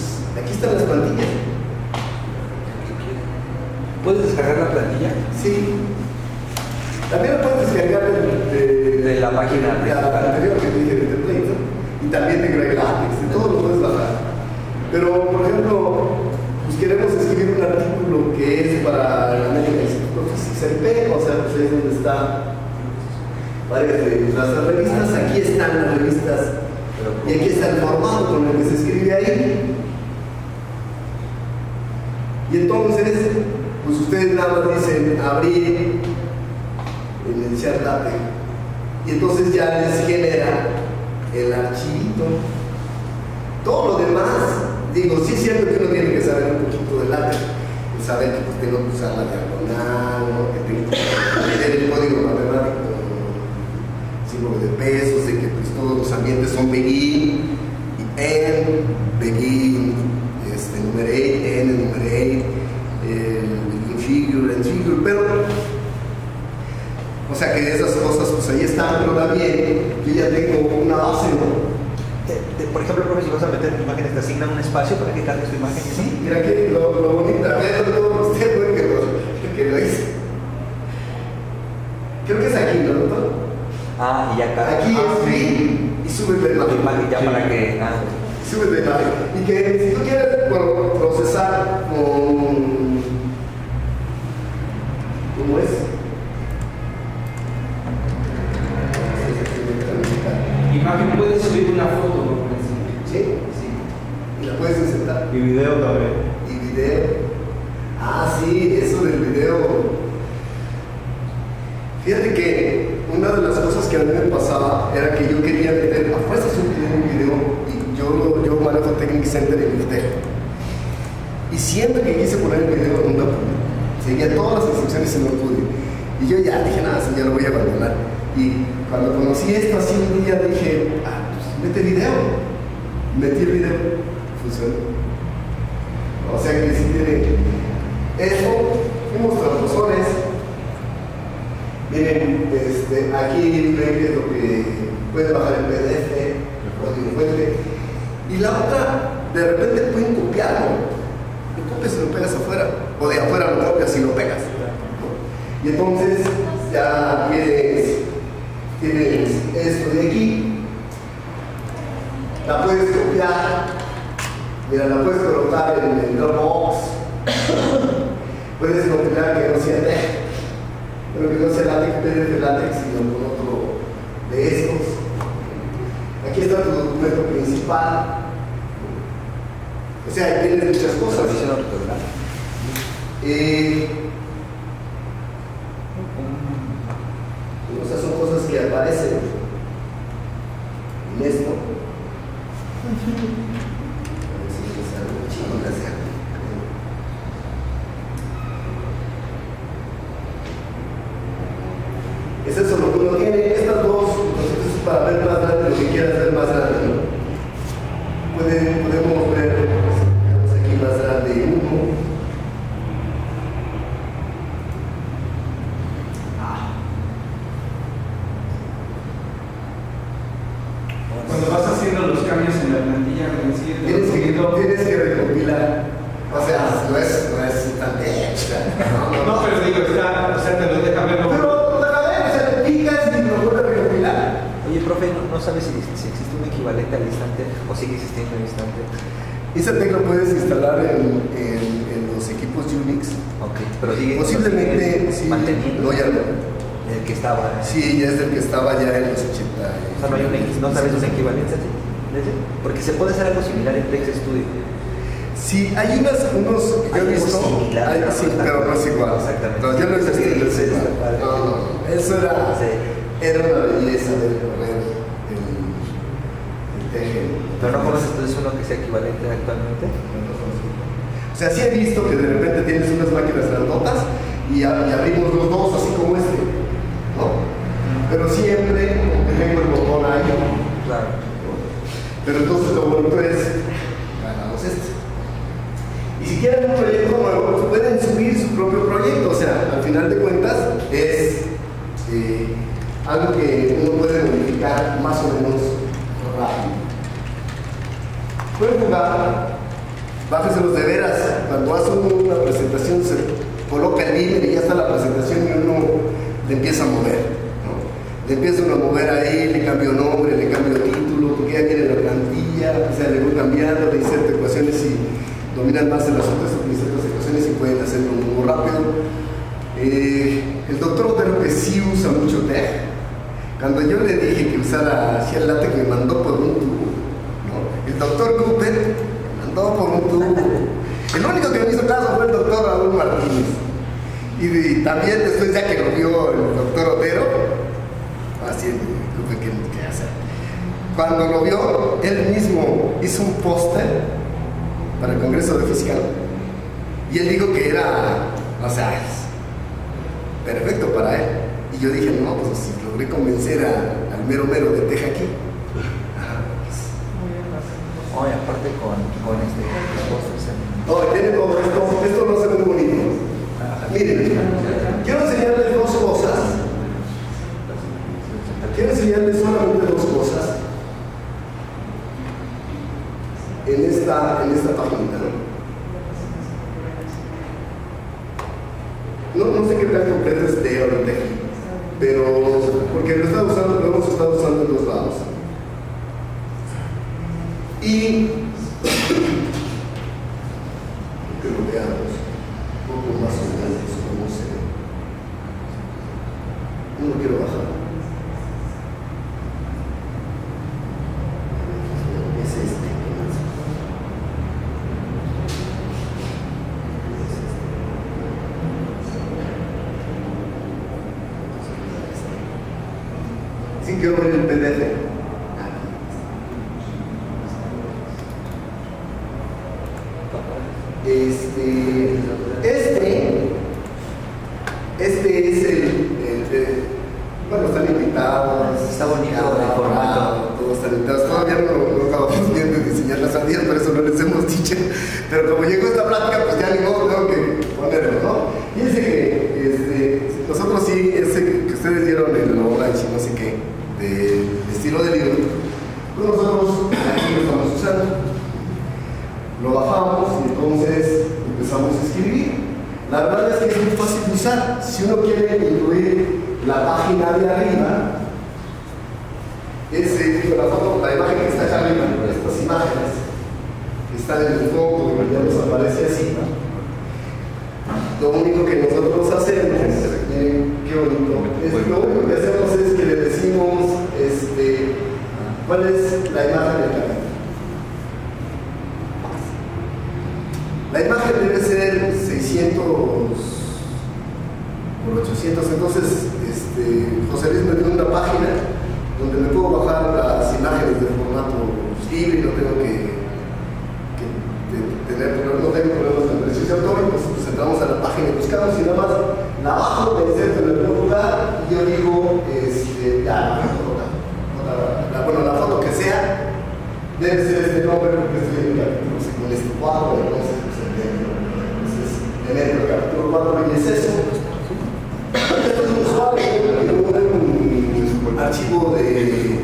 aquí están las plantillas. ¿Puedes descargar la plantilla? Sí. También lo puedes descargar de la página de la anterior que te dije de template, ¿no? Y también de GregLaTeX, de todo lo puedes bajar. Pero, por ejemplo, pues queremos escribir un artículo que es para el American Institute of Physics IP, o sea, pues ahí es donde está varias de las revistas. Aquí están las revistas y aquí está el formato con el que se escribe ahí. Y entonces, pues ustedes nada más dicen abrir en el ShareLaTeX y entonces ya les genera el archivito. Todo lo demás, digo, sí es cierto que uno tiene que saber un poquito de LaTeX, saber que pues, tengo que usar la diagonal, ¿no? Que tengo que leer el código matemático, símbolo de pesos, de que pues, todos los ambientes son begin y end, begin, enumerate, end, enumerate, infigure, pero o sea que esas cosas pues ahí están, pero también yo ya tengo una base, ¿no? Por ejemplo, profe, si vas a meter tu imagen, te asignan un espacio para que cargues tu imagen. Sí, mira que lo bonito, a ver, todo usted fue que lo hice. Creo que es aquí, ¿no, doctor? Ah, y acá. Aquí es free y subes la tu imagen. imagen ya para que. Subes la imagen. Y que si tú quieres procesar con. ¿Cómo es? Imagen, puedes subir una foto, ¿no? ¿Sí? Sí. Y la puedes insertar. Y video también. Y video. Ah, sí, eso del video. Fíjate que una de las cosas que a mí me pasaba era que yo quería meter a fuerza un video y yo manejo Technic Center en Intel. Y siempre que quise poner el video nunca pude. Seguía todas las instrucciones y no pude. Y yo ya dije, nada, ya lo voy a abandonar. Y cuando conocí esto así un día dije, pues mete video. Metí el video, funcionó. O sea que si tiene esto, unos transposores. Miren, aquí ven que es lo que puede bajar el PDF, el código fuente. Y la otra, de repente pueden copiarlo. Lo copias y lo pegas afuera. O de afuera lo copias y lo pegas. Y entonces ya tienes esto de aquí. La puedes copiar. Mira, la puedes colocar en el Dropbox. Puedes copiar que no sea TeX, pero que no sea látex, PDF látex, sino con otro de estos. Aquí está tu documento principal. O sea, ahí tienes muchas cosas. O sea, son cosas que aparecen en esto. Es eso lo que uno tiene. Estas dos, entonces es para ver más grande lo que quieras ver más grande, ¿no? Podemos ver, tenemos aquí más grande uno. Cuando vas haciendo los cambios en la plantilla, Tienes que recopilar. O sea, no es tan No, pero digo, o sea, te lo deja ver. Pero la cadena, o sea, le picas y lo vuelve a recopilar. Oye, profe, ¿no sabes si existe un equivalente al instante o sigue existiendo el instante? Esa tecla puedes instalar en los equipos Unix. Ok, pero sigue Posiblemente sí, manteniendo. no, ya no. El que estaba. Sí, ya es del que estaba ya en los 80. O sea, no hay no sabes una equivalencia. Porque se puede hacer algo similar en Text Studio. Sí, hay unos que yo he visto. Sí, pero no es igual. Exactamente. No, yo no he visto. Sí, No, eso era. Sí. Era una belleza de correr el teje. ¿Pero no conoces entonces uno que sea equivalente actualmente? O sea, sí he visto que de repente tienes unas máquinas grandotas y abrimos los dos así como ¿no? Pero siempre tengo el botón ahí. Claro. Pero entonces lo bonito es, ganamos Y si quieren un proyecto nuevo, pues pueden subir su propio proyecto. O sea, al final de cuentas es algo que uno puede modificar más o menos rápido. Pueden jugar, bájenselos de veras. Cuando hacen una presentación se coloca el líder y ya está la presentación y uno le empieza a mover. Le empieza uno a mover ahí, le cambio nombre, le cambio título, porque ya tiene la plantilla, o sea, le voy cambiando, le inserto ecuaciones y dominan más en las otras ecuaciones y pueden hacerlo muy rápido. El doctor Otero, que sí usa mucho TeX, cuando yo le dije que usara así el látex, me mandó por un tubo, ¿no? El doctor Cooper me mandó por un tubo. El único que me hizo caso fue el doctor Raúl Martínez. Y también después, ya que lo vio el doctor Otero, así ¿qué hacer? Cuando lo vio, él mismo hizo un póster para el Congreso de Física y él dijo que era, o sea, perfecto para él. Y yo dije, no, pues si logré convencer al mero de Teja aquí. Oye, aparte con los pósters. No, tiene todo esto no se ve muy bonito. Miren, quiero enseñarles dos cosas. Quiero enseñarles solamente dos cosas en esta página. No sé qué tan completo es de ahorita, pero porque lo hemos estado usando en dos lados. Y que lo veamos un poco más o menos cómo se ve. No lo quiero bajar. Sí, quiero ver el PDF. Este es bueno, están invitados. Está bonito el formato. Todos están invitados. Todavía no acabamos bien de diseñar las salidas, por eso no les hemos dicho. Pero como llegó esta plática, pues ya ni modo, tengo que ponerlo, ¿no? Fíjense que nosotros sí, ese que ustedes dieron el orange, no sé qué, de estilo de libro, pues nosotros aquí lo estamos usando. Lo bajamos y entonces empezamos a escribir. La verdad es que es muy fácil de usar. Si uno quiere incluir la página de arriba, la imagen que está acá arriba, estas imágenes que están en el fondo, que ya nos aparece así. Lo único que nosotros hacemos, miren qué bonito, lo único que hacemos es que le decimos cuál es la imagen del capítulo. La imagen debe ser 600 por 800, entonces José Luis me dio una página donde me puedo bajar las imágenes de formato libre y no tengo que tener problemas de derechos de autor, pues entramos a la página y buscamos y nada más la bajo, me inserto en el nuevo lugar y yo digo, la foto que sea debe ser este nombre porque estoy en el capítulo con este cuadro, entonces en el capítulo 4 y es eso. Esto es un usuario un archivo de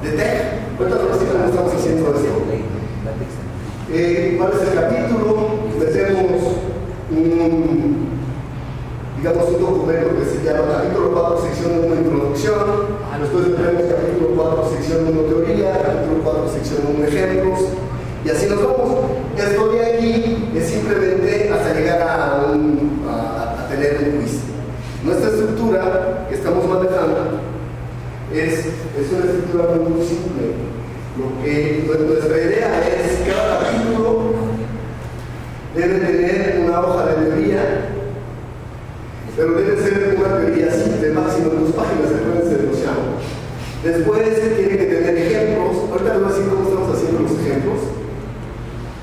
text. Ahorita no estamos haciendo esto. ¿Cuál es el capítulo? Metemos un documento que se llama capítulo 4, sección 1, introducción. Después metemos capítulo 4, sección 1, teoría, capítulo 4, sección 1, ejemplos. Y así nos vamos. Esto de aquí es simplemente hasta llegar a tener un quiz. Nuestra estructura que estamos manejando es una estructura muy simple. Nuestra idea es que cada capítulo debe tener una hoja de teoría, pero debe ser una teoría simple, máximo 2 páginas, que pueden ser negociables. Después tiene que tener ejemplos. Ahorita les voy a decir cómo estamos haciendo los ejemplos.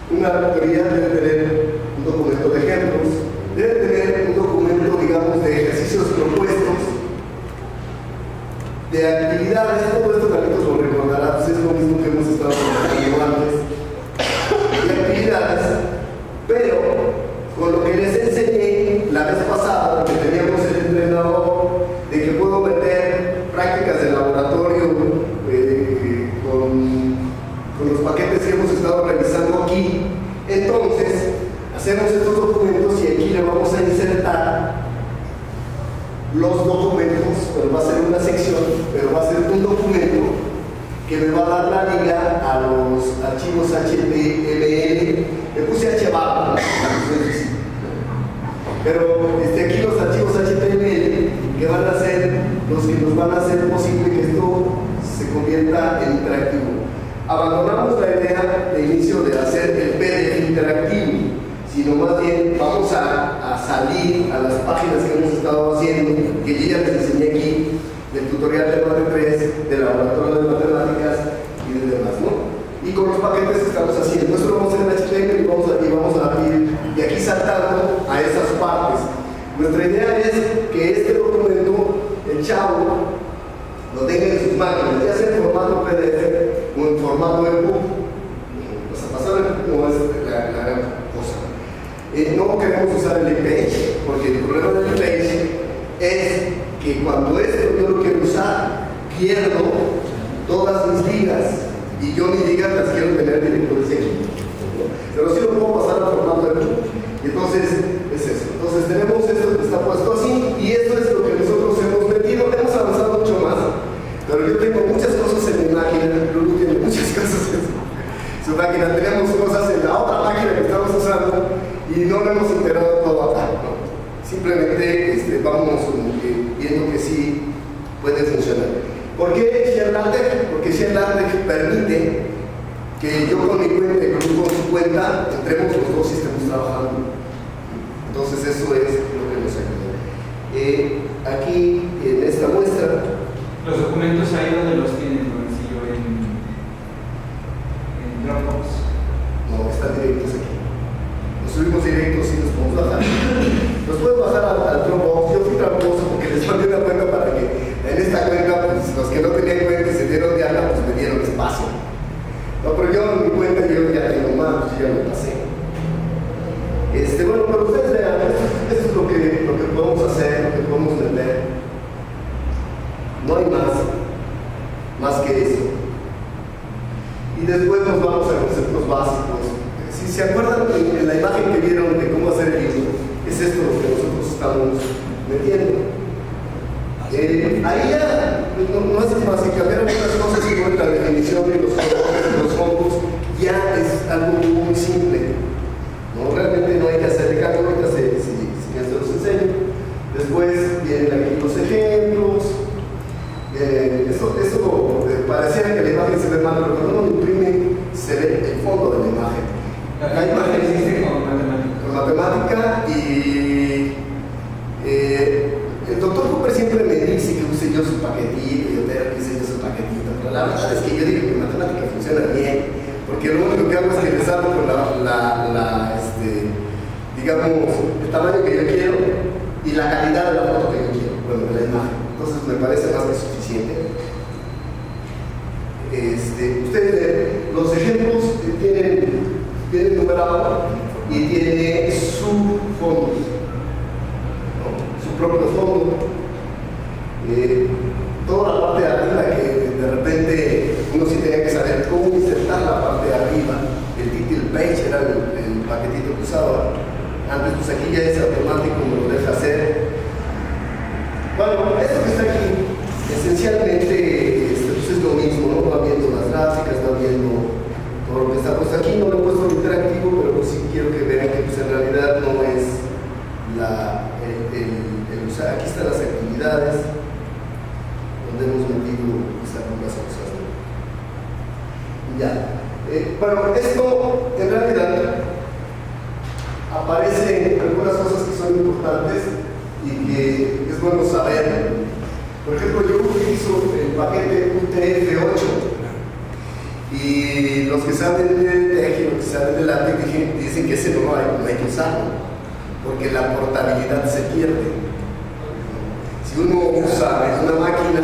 Una teoría debe tener un documento de ejemplos, debe tener un documento, digamos, de ejercicios propuestos, de actividades. Todo esto Carlitos lo recordará, pues es lo mismo que hemos estado hablando antes, de actividades, pero con lo que les enseñé la vez pasada, que teníamos el entrenador, de que puedo meter prácticas de laboratorio con los paquetes que hemos estado revisando aquí. Entonces, hacemos estos documentos y aquí le vamos a insertar los documentos, pero va a ser una sección, pero va a ser un documento que me va a dar la liga a los archivos HTML. Le puse HBAP, pero aquí los archivos HTML que van a ser los que nos van a hacer posible que esto se convierta en interactivo. Abandonamos la idea de inicio de hacer el PDF interactivo, sino más bien vamos a salir a las páginas que hemos estado haciendo, que yo ya les enseñé aquí, del tutorial de Mate 3, del laboratorio de matemáticas y de demás, ¿no? Y con los paquetes que estamos haciendo, esto lo vamos a hacer en HTML y vamos a ir de aquí saltando a esas partes. Nuestra idea es que este documento, el chavo, lo tenga en sus máquinas, ya sea en formato PDF o en formato EPUB. Pues a pasar no es la gran cosa. No queremos usar el page, porque el problema del page es que cuando esto yo lo quiero usar, pierdo todas mis ligas, y yo mis ligas las quiero tener directores de aquí. Pero sí lo puedo pasar al formato EPUB. Y entonces es eso. Entonces tenemos esto que está puesto así, y esto es lo que nosotros hemos metido. Hemos avanzado mucho más, pero yo tengo muchas cosas en mi máquina, Lulu tiene muchas cosas en su máquina, tenemos cosas en la otra máquina que estamos usando y no lo hemos integrado todo acá, ¿no? Simplemente vamos viendo que sí puede funcionar. ¿Por qué ShareLaTeX? Porque ShareLaTeX permite que yo con mi cuenta y Lulu con su cuenta entremos los dos sistemas trabajando. Entonces eso es lo que nos ayuda. Aquí en esta muestra, los documentos ahí donde los tienen, Lorencillo, en Dropbox. no, están directos aquí. subimos directos y los podemos bajar. Los puedes bajar al Dropbox. Yo fui tramposo porque les mandé una cuenta para que en esta cuenta, pues los que no tenían cuenta y se dieron de alta, pues me dieron espacio. No, pero yo en mi cuenta yo ya tengo más, yo ya lo pasé. Bueno, pero ustedes vean, esto es lo que podemos hacer, lo que podemos vender. No hay más que eso. Y después nos vamos a conceptos básicos. Si se acuerdan en la imagen que vieron de cómo hacer el libro, es esto lo que nosotros estamos metiendo. Ahí ya no es más que cambiar algunas cosas como la definición de los colores, los fondos, ya es algo muy simple. No, realmente no hay que hacerle cambio, ahorita si ya se los enseño. Después vienen aquí los ejemplos. Eso pareciera que la imagen se ve mal, pero cuando uno imprime se ve el fondo de la imagen. La imagen existe con matemática. Con matemática y el doctor Cooper siempre me dice que use yo su paquetito, yo te use yo su paquetito, pero la verdad es que yo digo que matemática funciona bien, porque lo único que hago es que les hago con digamos, el tamaño que yo quiero y la calidad de la foto que yo quiero, bueno, de la imagen. Entonces me parece más que suficiente. Ustedes ven, los ejemplos tienen numerado y tiene su fondo, ¿no? Su propio fondo. Toda la parte de arriba que de repente uno sí tenía que saber cómo insertar la parte de arriba. El title page era el paquetito que usaba. Antes, pues aquí ya es automático, me lo deja hacer. Bueno, esto que está aquí, esencialmente pues es lo mismo, ¿no? Va viendo las gráficas, va viendo todo lo que está puesto aquí. No lo he puesto interactivo, pero pues sí quiero que vean que pues en realidad no es el usar. Aquí están las actividades donde hemos metido algunas cosas. Ya. Bueno, esto en realidad aparecen algunas cosas que son importantes y que es bueno saber. Por ejemplo, yo utilizo el paquete UTF-8 y los que saben de TEG y los que saben de LaTeX dicen que ese no hay que usarlo porque la portabilidad se pierde. Si uno usa una máquina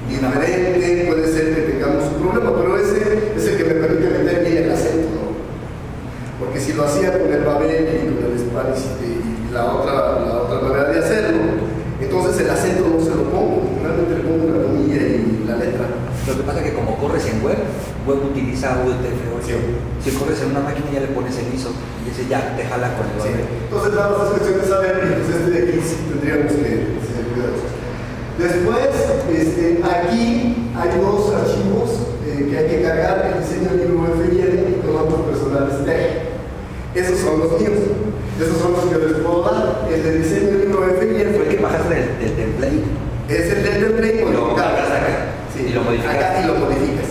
diferente, puede ser que tengamos un problema, pero ese es el que me permite meter bien el acento, ¿no? Porque si lo hacía con el Babel y con el Spanish y la otra manera de hacerlo, entonces el acento no se lo pongo, realmente le pongo la comilla y la letra. Lo que pasa es que como corres en web utiliza UTF-8. Sí. Si corres en una máquina ya le pones el ISO y ese ya te jala con el Sí. Babel. Entonces nada más es cuestión de saber que pues de aquí sí tendríamos que ser cuidadosos. Después, aquí hay dos archivos que hay que cargar, el diseño del libro FIR y comandos personales TEG. Esos son los míos. Esos son los que les puedo dar. El de diseño del libro FIR Fue el que bajaste del template. es el del template Lo modificado. cargas acá. Sí, Y lo modificas. acá y lo modificas.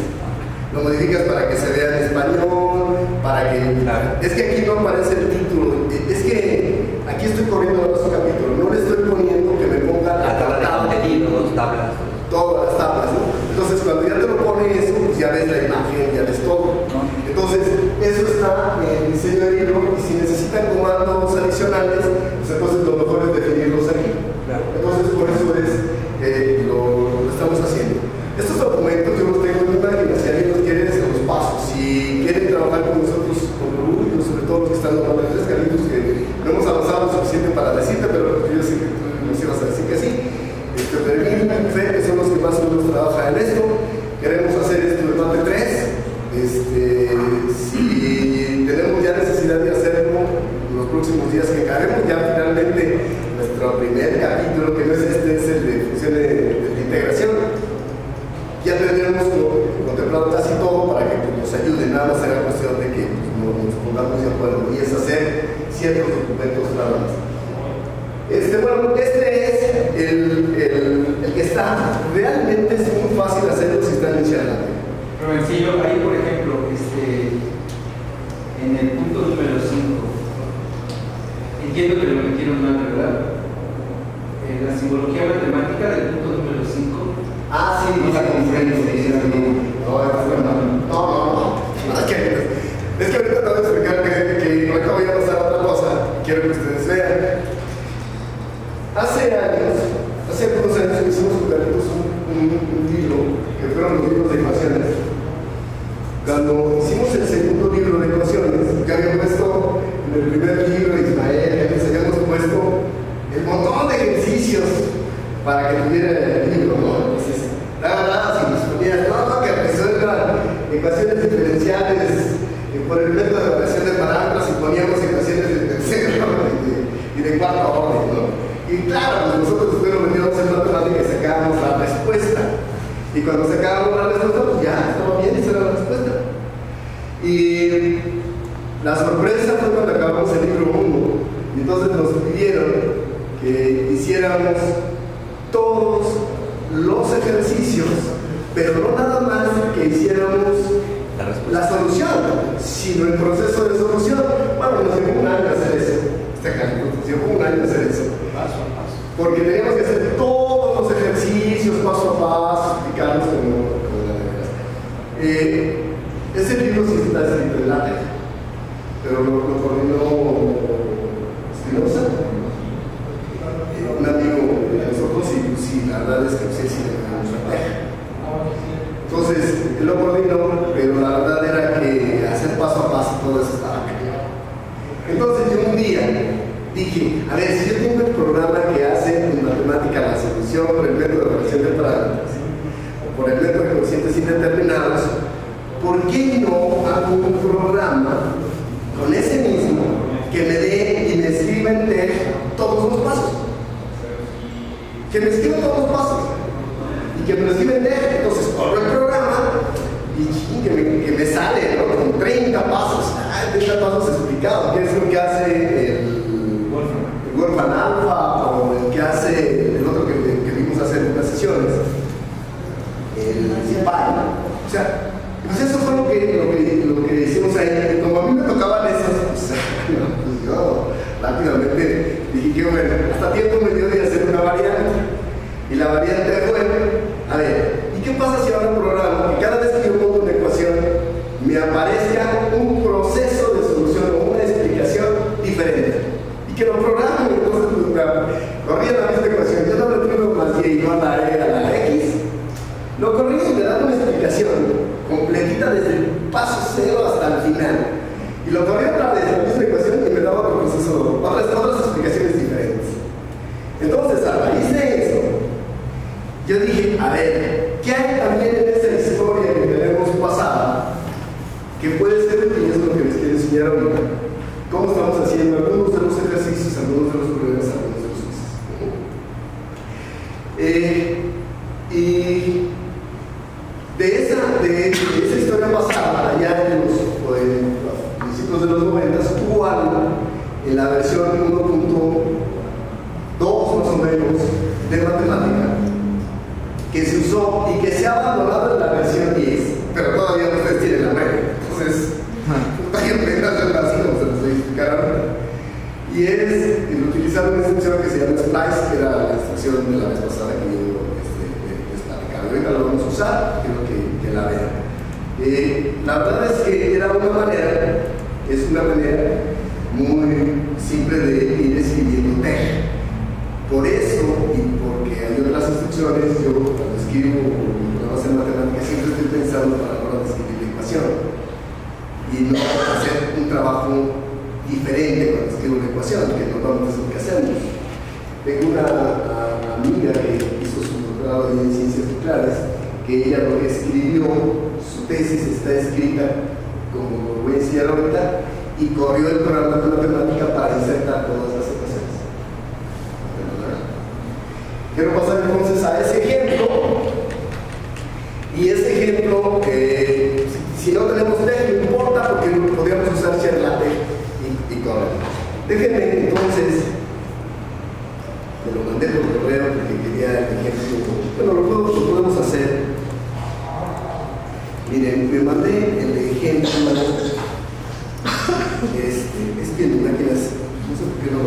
Lo modificas para que se vea en español, para que... Claro. Es que aquí no aparece el título. Es que aquí estoy corriendo los capítulos. No le estoy poniendo que me ponga La tabla de tabla. contenidos, tablas. Todas las tablas, ¿no? Entonces, cuando ya te lo pone eso, pues ya ves la imagen, ya ves todo. ¿No? Entonces, eso está en el diseño del libro y si necesitan comandos adicionales, pues entonces lo mejor es definirlos aquí. Claro. Entonces, por eso lo estamos haciendo. Estos documentos yo los tengo en mi máquina, si alguien los quiere, se los paso. Si quieren trabajar con nosotros, con Rubio, sobre todo los que están tomando tres caritos, que no hemos avanzado lo suficiente para decirte, pero yo sé que tú nos ibas a decir que sí. Fermín y Fe, que son los que más o menos trabajan en esto. Queremos hacer esto de más de 3. Si tenemos ya necesidad de hacerlo en los próximos días que acabemos, ya finalmente nuestro primer capítulo, que no es es el de función de integración. Ya tendremos contemplado casi todo para que nos ayude, nada más será cuestión de que nos pongamos de acuerdo y es hacer ciertos documentos nada más. Bueno, este es el que está, realmente es muy fácil hacerlo si está en Charlatan. Pero sencillo, ahí por ejemplo, en el punto número 5, entiendo que lo metieron mal, ¿verdad? La simbología matemática del punto número 5. Ah, sí, No la comprendo. No, es que ahorita te voy a explicar que me acabo de pasar otra cosa. La sorpresa fue cuando acabamos el libro 1 y entonces nos pidieron que hiciéramos todos los ejercicios, pero no nada más que hiciéramos la solución, sino el proceso de solución. Bueno, nos llevó un año hacer eso. Nos llevó un año hacer eso. Paso a paso. Porque teníamos que hacer todos los ejercicios paso a paso, explicarlos como la de veras. Ese libro sí está escrito en látex, pero lo coordinó Espinosa, un amigo de nosotros, y sí, la verdad es que sí le damos la teja. Entonces, él lo coordinó, pero la verdad era que hacer paso a paso todo eso estaba cañón. Entonces, yo un día dije, a ver, si yo tengo el programa que hace en matemática la solución por el método de relación de parámetros, o por el método de cocientes indeterminados, ¿por qué no hago un programa con ese mismo que me dé y me escriba en TEG todos los pasos? Que me escriba todos los pasos y que me lo escriba en TEG. Entonces corro el programa y que me sale, ¿no? Con 30 pasos, 30 pasos explicados. ¿Qué es lo que hace el Wolfram Alpha o el que hace el otro que vimos hacer en unas sesiones? El Zipay. O sea, pues eso fue lo que hicimos ahí. Como a mí me tocaban esas, pues yo rápidamente dije que bueno, hasta tiempo me dio de hacer una variante. Y la variante fue, a ver, ¿y qué pasa si ahora programo que cada vez que yo pongo una ecuación me aparezca un proceso de solución o una explicación diferente? Y que lo programe. Entonces pues, corría la misma ecuación, yo no le tengo más y igual a la E a la X. Lo corrí y me daba una explicación completita desde el paso 0 hasta el final. Y lo corrí otra vez, la misma ecuación, y me daba otro proceso, otras explicaciones diferentes. Entonces, a raíz de eso, yo dije, a ver, ¿qué hay también en esa historia que tenemos pasada que puede ser útil? Es lo que les quiero enseñar ahorita. ¿Cómo estamos haciendo algunos de los ejercicios, algunos de los problemas, algunos de los quizzes? Y de esa historia pasada, allá en los principios de los 90, hubo algo en la versión 1.2 más o menos de matemática que se usó y que se ha abandonado en la versión 10, pero todavía ustedes tienen la web. Entonces, hay que aprender a hacerlo así como se los voy a explicar ahora. Y es utilizar una instrucción que se llama Splice, que era la instrucción de la vez pasada que yo les platicaba. Ahorita lo vamos a usar, quiero que la vean. La verdad es que era una manera, es una manera muy simple de ir escribiendo TEG. Por eso, y porque hay otras instrucciones, yo cuando escribo programas en matemáticas siempre estoy pensando para la hora de escribir la ecuación y no hacer un trabajo diferente cuando escribo la ecuación, que normalmente es lo que hacemos. Tengo una amiga que hizo su doctorado en ciencias nucleares, que ella lo que escribió, su tesis está escrita, como voy a enseñar ahorita, y corrió el programa de matemática para insertar todas las ecuaciones. Quiero pasar entonces a ese ejemplo, y ese ejemplo, si no tenemos TEG, no importa, porque podríamos usar Cherlate y correr. Déjenme entonces, me lo mandé por correo porque quería el ejemplo. Bueno, lo podemos hacer. Miren, me mandé el ejemplo. Es que en máquinas, no sé por qué no lo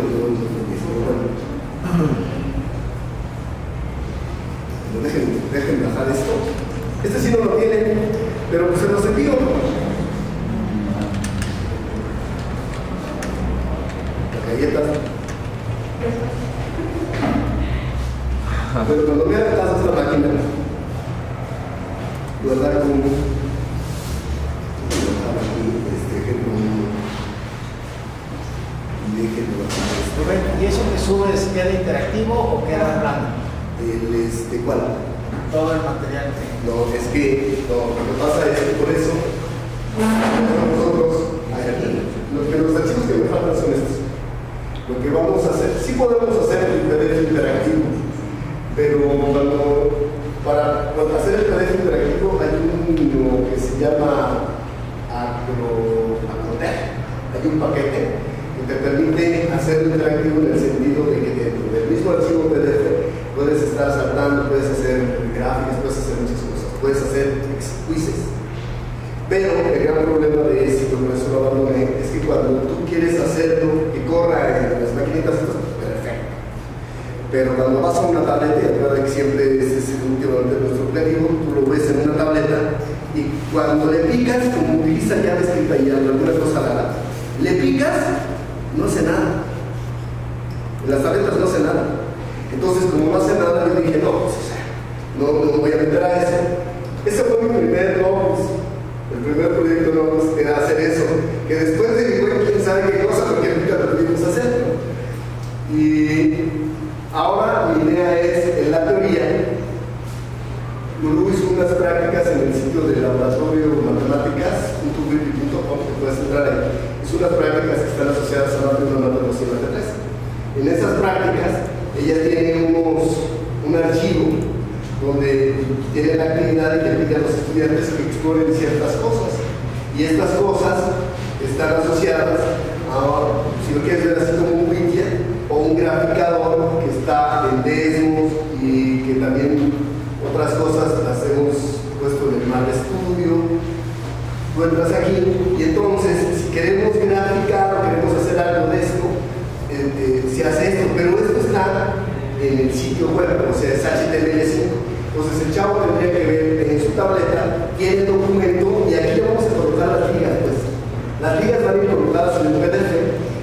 dejen bajar esto. Este sí no lo tiene, pero pues se los envío. Galletas. Pero cuando me hagan caso esta máquina, guardar como este ejemplo. Rubén, ¿y eso que subes queda interactivo o queda plano? ¿Cuál? Todo el material. No, es que lo que pasa es que por eso nosotros, los archivos que me faltan son estos. Lo que vamos a hacer, sí podemos hacer el PDF interactivo, pero para hacer el PDF interactivo hay uno que se llama Acro y un paquete que te permite hacerlo interactivo en el sentido de que dentro del mismo archivo PDF puedes estar saltando, puedes hacer gráficas, puedes hacer muchas cosas, puedes hacer quizzes. Pero el gran problema de esto, por eso lo abandoné, es que cuando tú quieres hacerlo que corra en las maquinitas, perfecto. Pero cuando vas a una tableta, y recuerda que siempre ese es últimamente nuestro objetivo, tú lo ves en una tableta y cuando le picas, como utiliza llave escrita y alguna cosa rara, le picas, no hace nada. En las tabletas no hace nada. Entonces, como no hace nada, yo dije, no, pues, no me voy a meter a eso. Ese fue mi primer logos. El primer proyecto logos era hacer eso. Que después de bueno, quién sabe qué cosa, porque nunca lo pudimos hacer, ¿no? Y ahora mi idea es, en la teoría, Lulú hizo unas prácticas en el sitio del laboratorio matemáticas.wiki.com, que puedes entrar ahí. Hizo unas prácticas que están asociadas a la teoría de 293. En esas prácticas, ella tiene un archivo donde tiene la actividad y le pide a los estudiantes que exploren ciertas cosas. Y estas cosas están asociadas a, si lo quieres ver así como un wiki o un graficador que está en Desmos y que también otras cosas las hemos puesto en el Mal Estudio. Tú entras aquí y entonces si queremos graficar o queremos hacer algo de esto, se hace esto, pero esto está en el sitio web, o sea, es HTML5. Entonces el chavo tendría que ver en su tableta, tiene el documento y aquí le vamos a colocar las ligas. Pues las ligas van a ir colocadas en el PDF,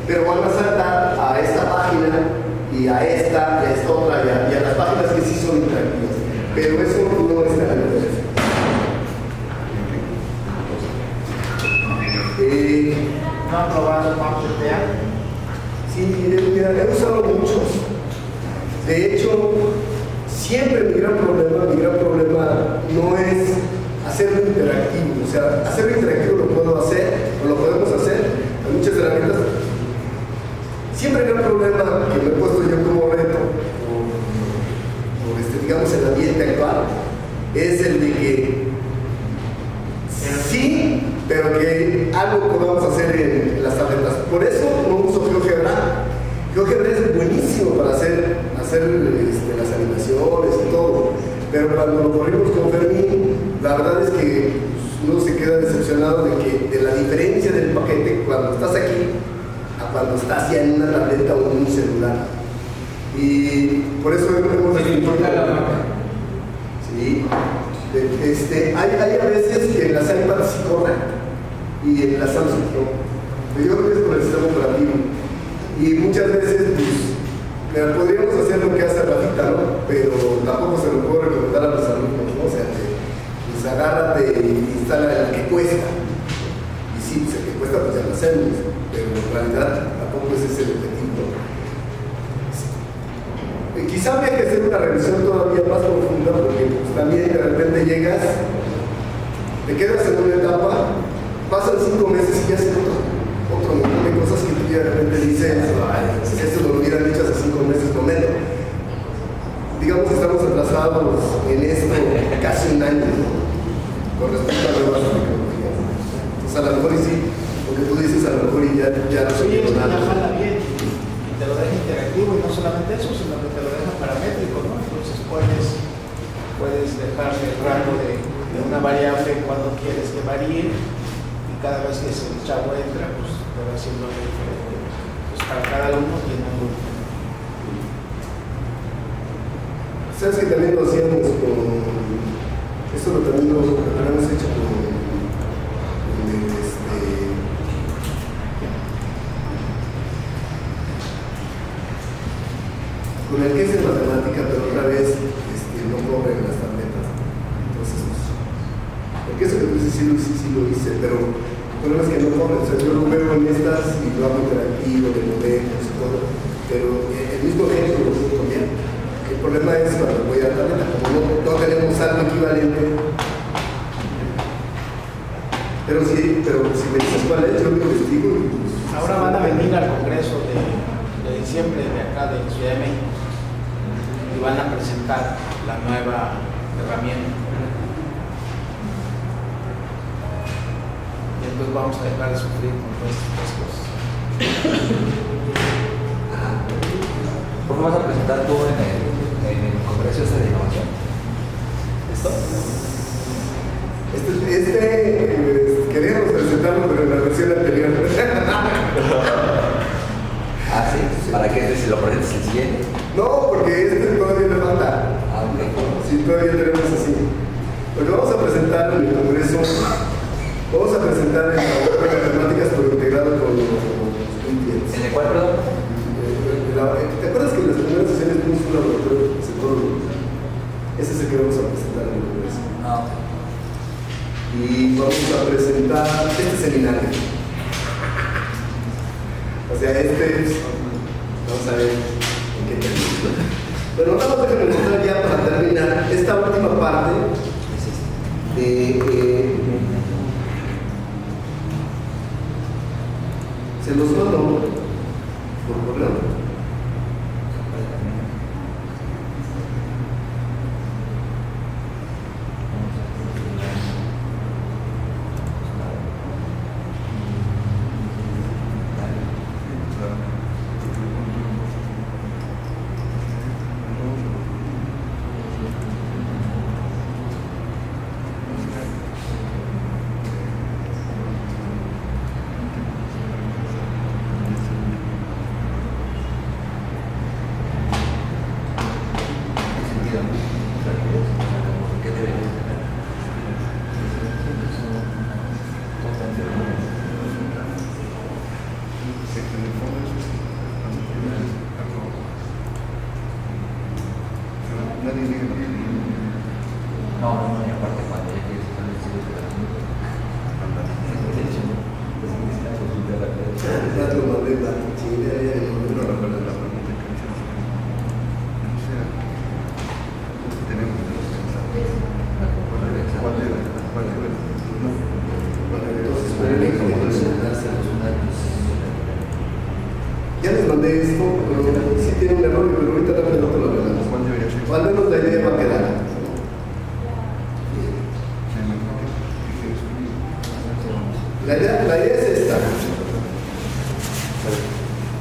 pero van a saltar a esta página y a esta otra y a las páginas que sí son interactivas. Pero eso no está en el PDF. ¿No han probado MapTPA? Sí, mira, he usado muchos. De hecho, siempre mi gran problema no es hacerlo interactivo. O sea, hacerlo interactivo lo puedo hacer, o lo podemos hacer, hay muchas herramientas. Siempre el gran problema que me he puesto yo como reto, por digamos el ambiente actual, es el de que sí, pero que algo podamos hacer en las tabletas. Por eso no uso GeoGebra. GeoGebra es buenísimo para hacer las animaciones y todo, pero cuando lo corrimos con Fermín, la verdad es que uno se queda decepcionado de la diferencia del paquete cuando estás aquí a cuando estás ya en una tableta o en un celular. Y por eso hemos importa la marca. Sí. Hay a veces que en las iPads sí corren y en las Samsung no. Yo creo que es por el sistema operativo. Y muchas veces, pues, podríamos hacer lo que hace Rafita, ¿no? Pero tampoco se lo puedo recomendar a los alumnos, ¿no? O sea, pues agárrate y instala el que cuesta. Y sí, pues el que cuesta, pues ya lo hacemos, pero en realidad tampoco ese es el objetivo. Quizá habría que hacer una revisión todavía más profunda, porque pues, también de repente llegas, te quedas en una etapa, pasan 5 meses y ya se otro montón de cosas que tú ya de repente dices, si esto lo hubieran dicho hace 5 meses, momento. Digamos que estamos atrasados en esto casi un año, ¿no? Con respecto a nuevas tecnologías. Entonces, a lo mejor y sí, lo que tú dices, a lo mejor y ya no se Sí, quiere nada. jala bien y te lo deja interactivo y no solamente eso, sino que te lo deja paramétrico, ¿no? Entonces puedes dejar el rango de una variable cuando quieres que varíe y cada vez que el chavo entra, pues te va haciendo diferente. Pues para cada uno tiene un grupo. ¿Sabes que también lo hacíamos con... Esto también lo hemos hecho con el que es en matemática, pero otra vez no corre en las tabletas. Entonces, porque eso que tú dices sí lo hice, pero el problema es que no corre. O sea, yo lo veo en estas y lo hago interactivo, de modelos y todo, pero el mismo ejemplo lo uso bien. El problema es cuando voy a la tableta, como no tenemos algo equivalente. Pero si me dices cuál es, yo lo investigo. Ahora van a venir al Congreso de diciembre de acá de Ciudad de México y van a presentar la nueva herramienta. entonces vamos a dejar de sufrir con todas estas cosas. ¿Por qué vas a presentar tú en el Congreso de Innovación? ¿Esto? Queríamos presentarlo, pero en la versión anterior. Ah, sí. ¿Para qué se lo presentes el siguiente? No, porque todavía le falta. Ah, ok. Sí, todavía tenemos así. Lo que vamos a presentar en el Congreso, vamos a presentar en la matemáticas por integrado con los clientes. ¿En el cual, perdón? ¿Te acuerdas que en las primeras sesiones tuvimos un laboratorio de psicólogo? Ese es el que vamos a presentar en el Congreso. Ah, ok. Y vamos a presentar este seminario. O sea, vamos a ver en qué termina. Pero vamos a mostrar ya para terminar esta última parte se los mando por correo. Ya les mandé esto, pero sí tiene un error, pero ahorita también no te lo arreglamos. O al menos la idea va a quedar. La idea es esta.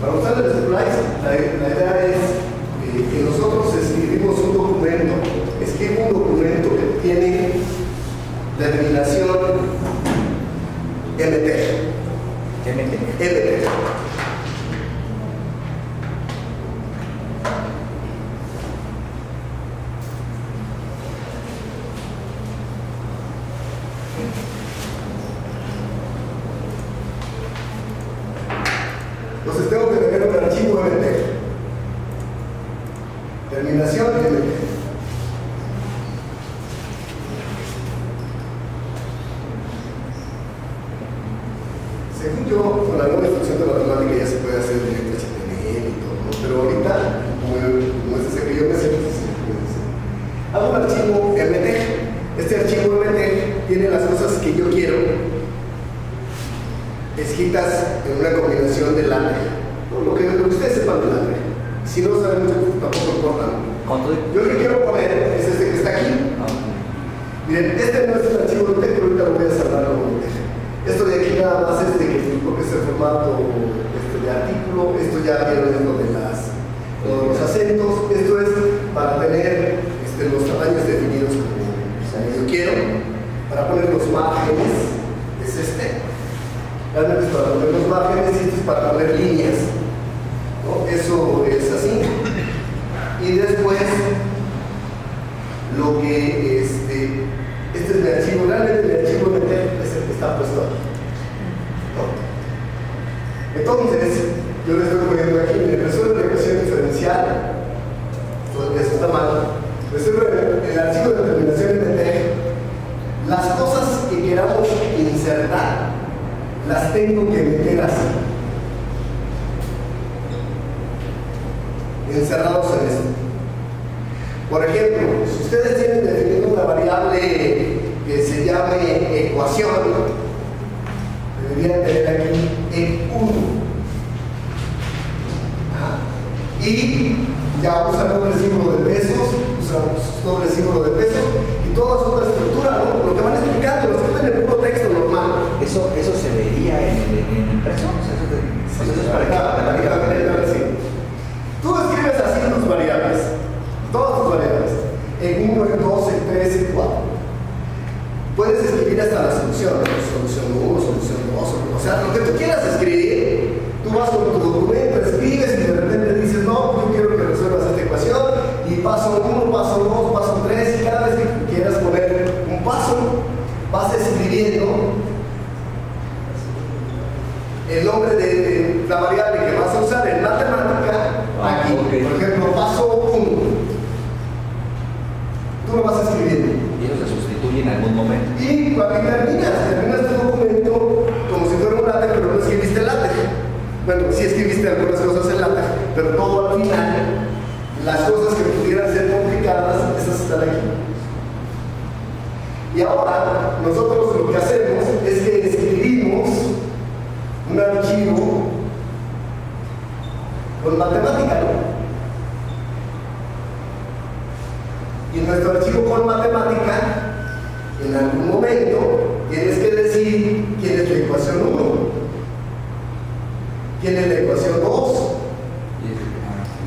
Para usar el splice, la idea es que nosotros escribimos un documento, que tiene terminación MT. Entonces tengo que tener un archivo MT. Terminación MT. Según yo, con la nueva instrucción de matemática ya se puede hacer directo HTML y todo, ¿no? Pero ahorita, como es ese que yo me sé, pues sí se puede hacer. Hago un archivo MT. Este archivo MT tiene las cosas que yo quiero escritas en una combinación de LaTeX. Lo que ustedes sepan de LaTeX. Si no saben mucho, tampoco importa. Yo lo que quiero poner es este que está aquí. Miren, este no es el archivo de LaTeX, pero ahorita lo voy a cerrar con LaTeX. Esto de aquí nada más es de que porque es el formato de artículo. Esto ya vieron esto de los acentos. Esto es para tener los tamaños definidos como yo quiero. Para poner los márgenes es este. Realmente es para poner los márgenes y esto es para poner líneas, ¿no? Eso es así. Y después, lo que este es mi archivo, realmente el archivo MT es el que está puesto aquí, ¿no? Entonces, yo les estoy poniendo aquí, me resuelve la ecuación diferencial, eso está mal, resuelve el archivo de determinación MT, las cosas que queramos insertar, las tengo que meter así, encerrados en esto. Por ejemplo, si ustedes tienen definido una variable que se llame ecuación, deberían tener aquí E1. Y ya usan doble símbolo de pesos, y toda su otra estructura, ¿no? Lo que van explicando, lo escriben en el puro texto normal. ¿Eso se vería en el impreso? O sea, eso es para que Sí. Tú escribes así tus variables, todas tus variables, en 1, en 2, en 3, en 4. Puedes escribir hasta la solución, solución 1, solución 2, o sea, lo que tú quieras escribir, tú vas con tu documento, escribes y de repente dices, no, yo quiero que resuelvas esta ecuación, y paso 1, paso 2, paso 3, y cada vez que quieras poner un paso, vas escribiendo el nombre de la variable que vas a usar en matemática aquí. Okay. Por ejemplo, paso 1. Tú lo vas escribiendo. Y eso se sustituye en algún momento. Y cuando terminas tu documento como si fuera un LaTeX, pero no escribiste LaTeX. Bueno, sí escribiste algunas cosas en LaTeX, pero todo al final, las cosas que pudieran ser complicadas, esas están aquí. Y ahora, nosotros lo que hacemos es que escribimos un archivo con matemática, ¿no? Y en nuestro archivo con matemática, en algún momento, tienes que decir quién es la ecuación 1, quién es la ecuación 2,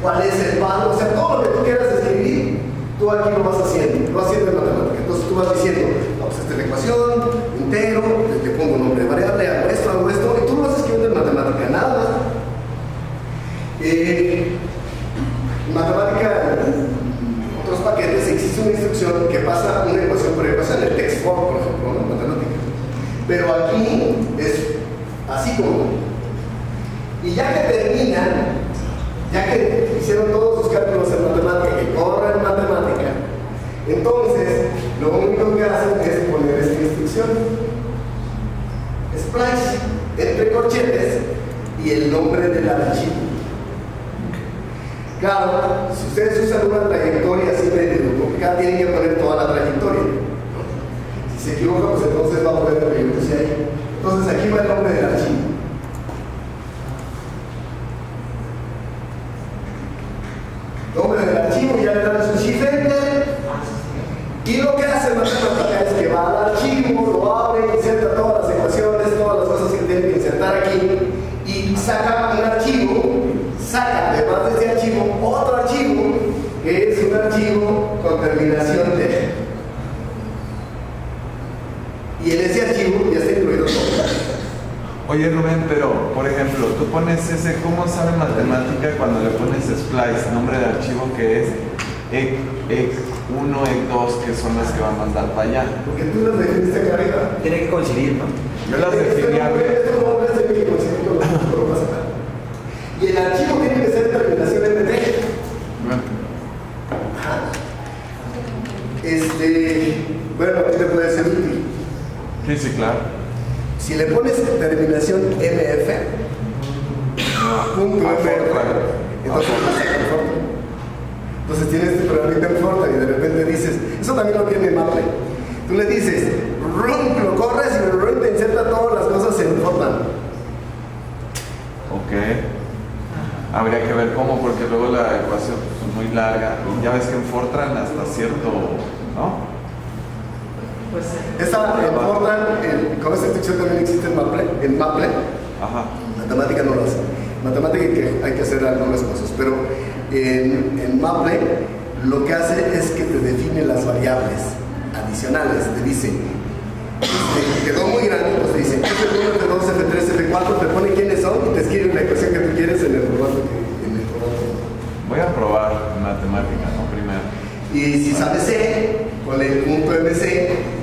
cuál es el palo, o sea, todo lo que tú quieras escribir, tú aquí lo vas haciendo, lo vas haciendo en matemática. Entonces tú vas diciendo, no, pues esta es la ecuación, integro, le pongo un nombre de variable, hago esto, y tú lo vas escribiendo en matemática, nada más. En matemática, en otros paquetes, existe una instrucción que pasa una ecuación por ecuación, el text for, por ejemplo, ¿no? En matemática. Pero aquí es así como. Y ya que terminan, ya que hicieron todos sus cálculos en matemática, que corren matemática, entonces lo único que hacen es poner esta instrucción: splice entre corchetes y el nombre del archivo. Claro, si ustedes usan una trayectoria así medio complicada, tienen que poner toda la trayectoria. Si se equivoca, pues entonces va a poner el proyecto ahí. Entonces aquí va el nombre del archivo. Nombre del archivo, ya le dan su shift enter. Y lo que hace matemática es que va al archivo, lo abre, inserta todas las ecuaciones, todas las cosas que tiene que insertar aquí, y saca un archivo, saca además de este archivo otro archivo, que es un archivo con terminación de. Y en ese archivo ya está incluido todo. Oye Rubén, pero por ejemplo, tú pones ese, ¿cómo sabe matemática cuando le pones splice, nombre de archivo que es EC1, EC2, que son las que van a mandar para allá? Porque tú las definiste acá arriba. Tiene que coincidir, ¿no? Yo las definí a ver. Estos nombres tienen que coincidir con los programas acá. Y el archivo tiene que ser terminación MT. Ajá. Bueno, aquí te puede ser útil. Sí, sí, claro. Si le pones terminación MF, punto MF, entonces tienes tu programita en Fortran y de repente dices, eso también lo tiene Maple. Tú le dices, run, lo corres y el run te inserta todas las cosas en Fortran. Ok. Habría que ver cómo, porque luego la ecuación es muy larga. Y ya ves que en Fortran hasta cierto, ¿no? Pues Esta en Fortran, con esta instrucción también existe en Maple. Ajá. Matemática no lo hace. Matemática hay que hacer algunas cosas, pero en Maple lo que hace es que te define las variables adicionales. Te dice, quedó muy grande, pues te dice F1, F2, F3, F4, te pone quiénes son y te escribe la ecuación que tú quieres en el formato. Voy a probar matemática, ¿no? Primero. Y si sabes C, con el punto MC,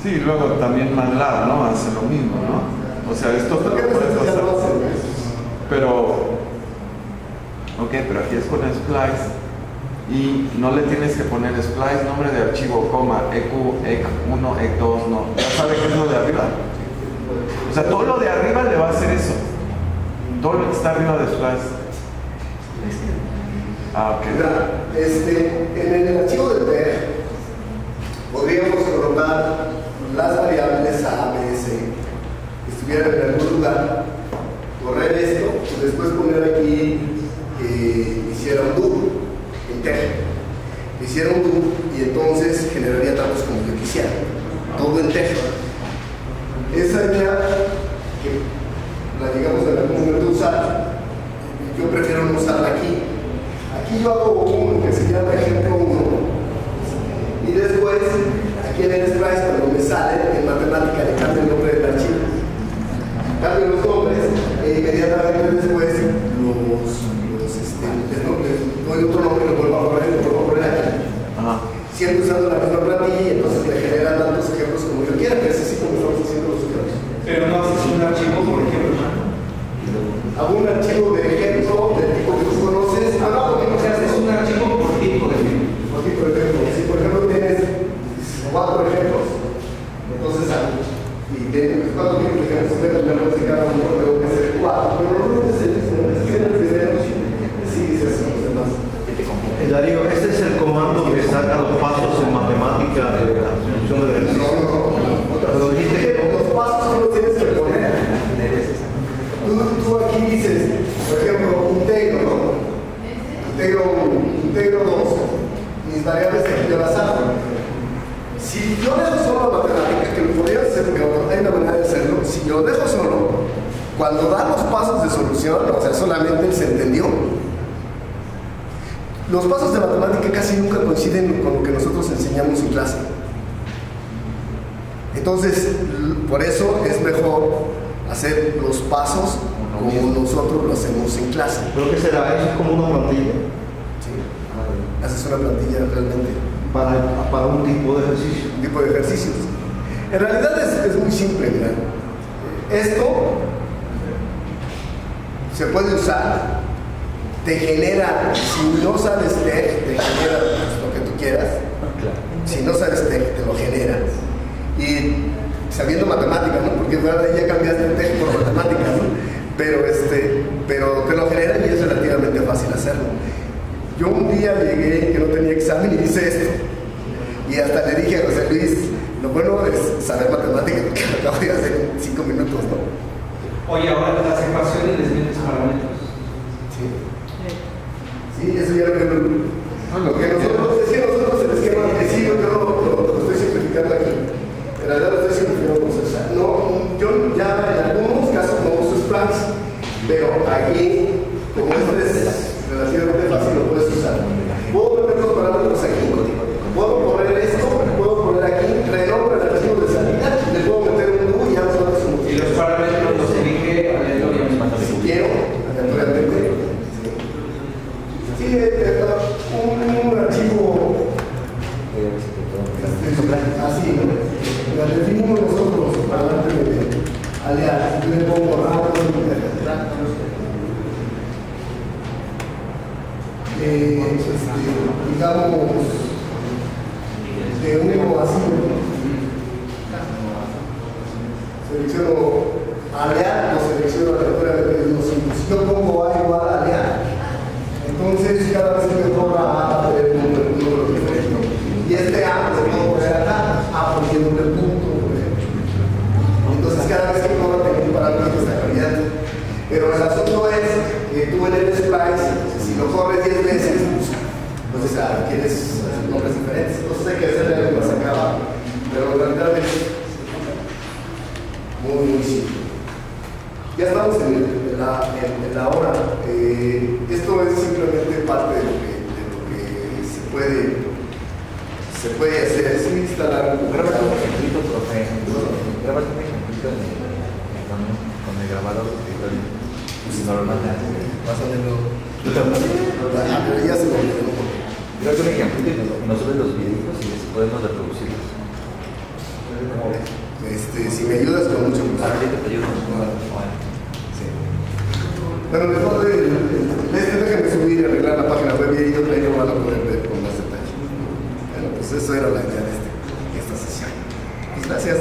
Sí, luego también MATLAB, ¿no? Hace lo mismo, ¿no? O sea, esto ¿por qué no se lo hacen? pero, ok, pero aquí es con splice y no le tienes que poner splice, nombre de archivo, coma, EQ, EC1, EC2, no. ¿Ya sabe qué es lo de arriba? O sea, todo lo de arriba le va a hacer eso. Todo lo que está arriba de splice. Ah, ok. En el archivo del PER podríamos colocar las variables A, B, C que estuvieran en algún lugar, correr esto y después poner aquí que hiciera un do en T. Hiciera un do y entonces generaría datos como yo quisiera, todo en T. esa idea que la llegamos en algún momento a usar, yo prefiero no usarla aquí. Aquí yo hago uno que se llama ejemplo 1 y después aquí en el Splice cuando me sale en matemática le cambio el nombre del archivo, cambio los nombres e inmediatamente después les doy otro nombre y lo vuelvo a poner aquí. Siempre usando la misma plantilla y entonces me generan tantos ejemplos como yo quiera, que es así como estamos haciendo los ejemplos. Pero no haces un archivo, por ejemplo. Hago un archivo de ejemplo del tipo que tú conoces. O sea, haces un archivo por tipo de ejemplo. Por tipo de ejemplo. Si por ejemplo tienes 4 ejemplos, entonces y tienes 4 tipos de ejemplos, tenemos de cada uno, tengo que hacer 4. Pero no es el mismo, es que en el primero sí dice así los demás. Darío, este es el comando que saca los pasos en matemática de la solución del ejercicio. Pero dijiste que los pasos tú los tienes que poner. Tú aquí dices, por ejemplo, integro, ¿no? Integro 2. Mis variables aquí yo las hago. Si yo dejo solo la matemática, que lo podría hacer, porque hay una manera de hacerlo, si yo lo dejo solo, cuando da los pasos de solución, o sea, solamente él se entendió. Los pasos de matemática casi nunca coinciden con lo que nosotros enseñamos en clase. Entonces, por eso es mejor hacer los pasos como nosotros lo hacemos en clase. ¿Pero qué será? ¿Eso es como una plantilla? ¿Sí? Haces una plantilla realmente. Para un tipo de ejercicio. Un tipo de ejercicios. En realidad es muy simple, mira. Esto se puede usar. Te genera, si no sabes TEG, te genera lo que tú quieras. Si no sabes TEG, te lo genera. Y sabiendo matemáticas, ¿no? Porque ya cambiaste el TEG por matemáticas, ¿no? Pero te lo genera y es relativamente fácil hacerlo. Yo un día llegué que no tenía examen y hice esto. Y hasta le dije a José Luis, lo bueno es saber matemáticas, porque lo acabo de hacer en 5 minutos, ¿no? Oye, ahora las ecuaciones les metes parámetros. Sí, eso ya lo que nosotros, es que nosotros el esquema que sí, yo lo estoy simplificando aquí. En realidad lo estoy simplificando. O sea, no, yo ya en algunos casos no uso Splice, pero aquí, como esto es relativamente fácil, lo puedes usar. Puedo meter los parámetros aquí, puedo poner esto, puedo poner aquí, renombre el archivo de salida, le puedo meter un do y ya los datos son. Y los parámetros los elige aleatoriamente. Si quiero, aleatoriamente. Sí, un archivo así, ¿no? La definimos nosotros para antes de aliar. Yo le pongo digamos de uno así. Selecciono aliar, lo selecciono aleatoriamente de unos símbolos. Si yo pongo A igual a aliar, entonces cada vez que me ponga A va a tener un número diferente. Y este A lo puedo poner acá, A poniéndole el punto, por ejemplo. Entonces cada vez que ponga tengo un parámetro que está cambiando. Pero el asunto es que tú en el Splice, si lo corres 10 veces, pues quieres nombres diferentes. Entonces hay que hacerle algo más acá. Pero en realidad es muy simple. Ya estamos en la hora. Esto es simplemente parte de lo que se puede hacer. Es instalar un Grábate un ejemplito, profe. Grábate un ejemplito con el grabador de escritorio. Si no lo mandas, pásamelo. Pero ya se lo olvidó. Grábate un ejemplito y nos subes los videitos y podemos reproducirlos. Si me ayudas, con mucho gusto. Ahorita te ayudo. Bueno, después déjenme subir y arreglar la página web y ellos ahí lo van a poder ver con más detalle. Bueno, pues eso era la idea de esta sesión. Pues gracias.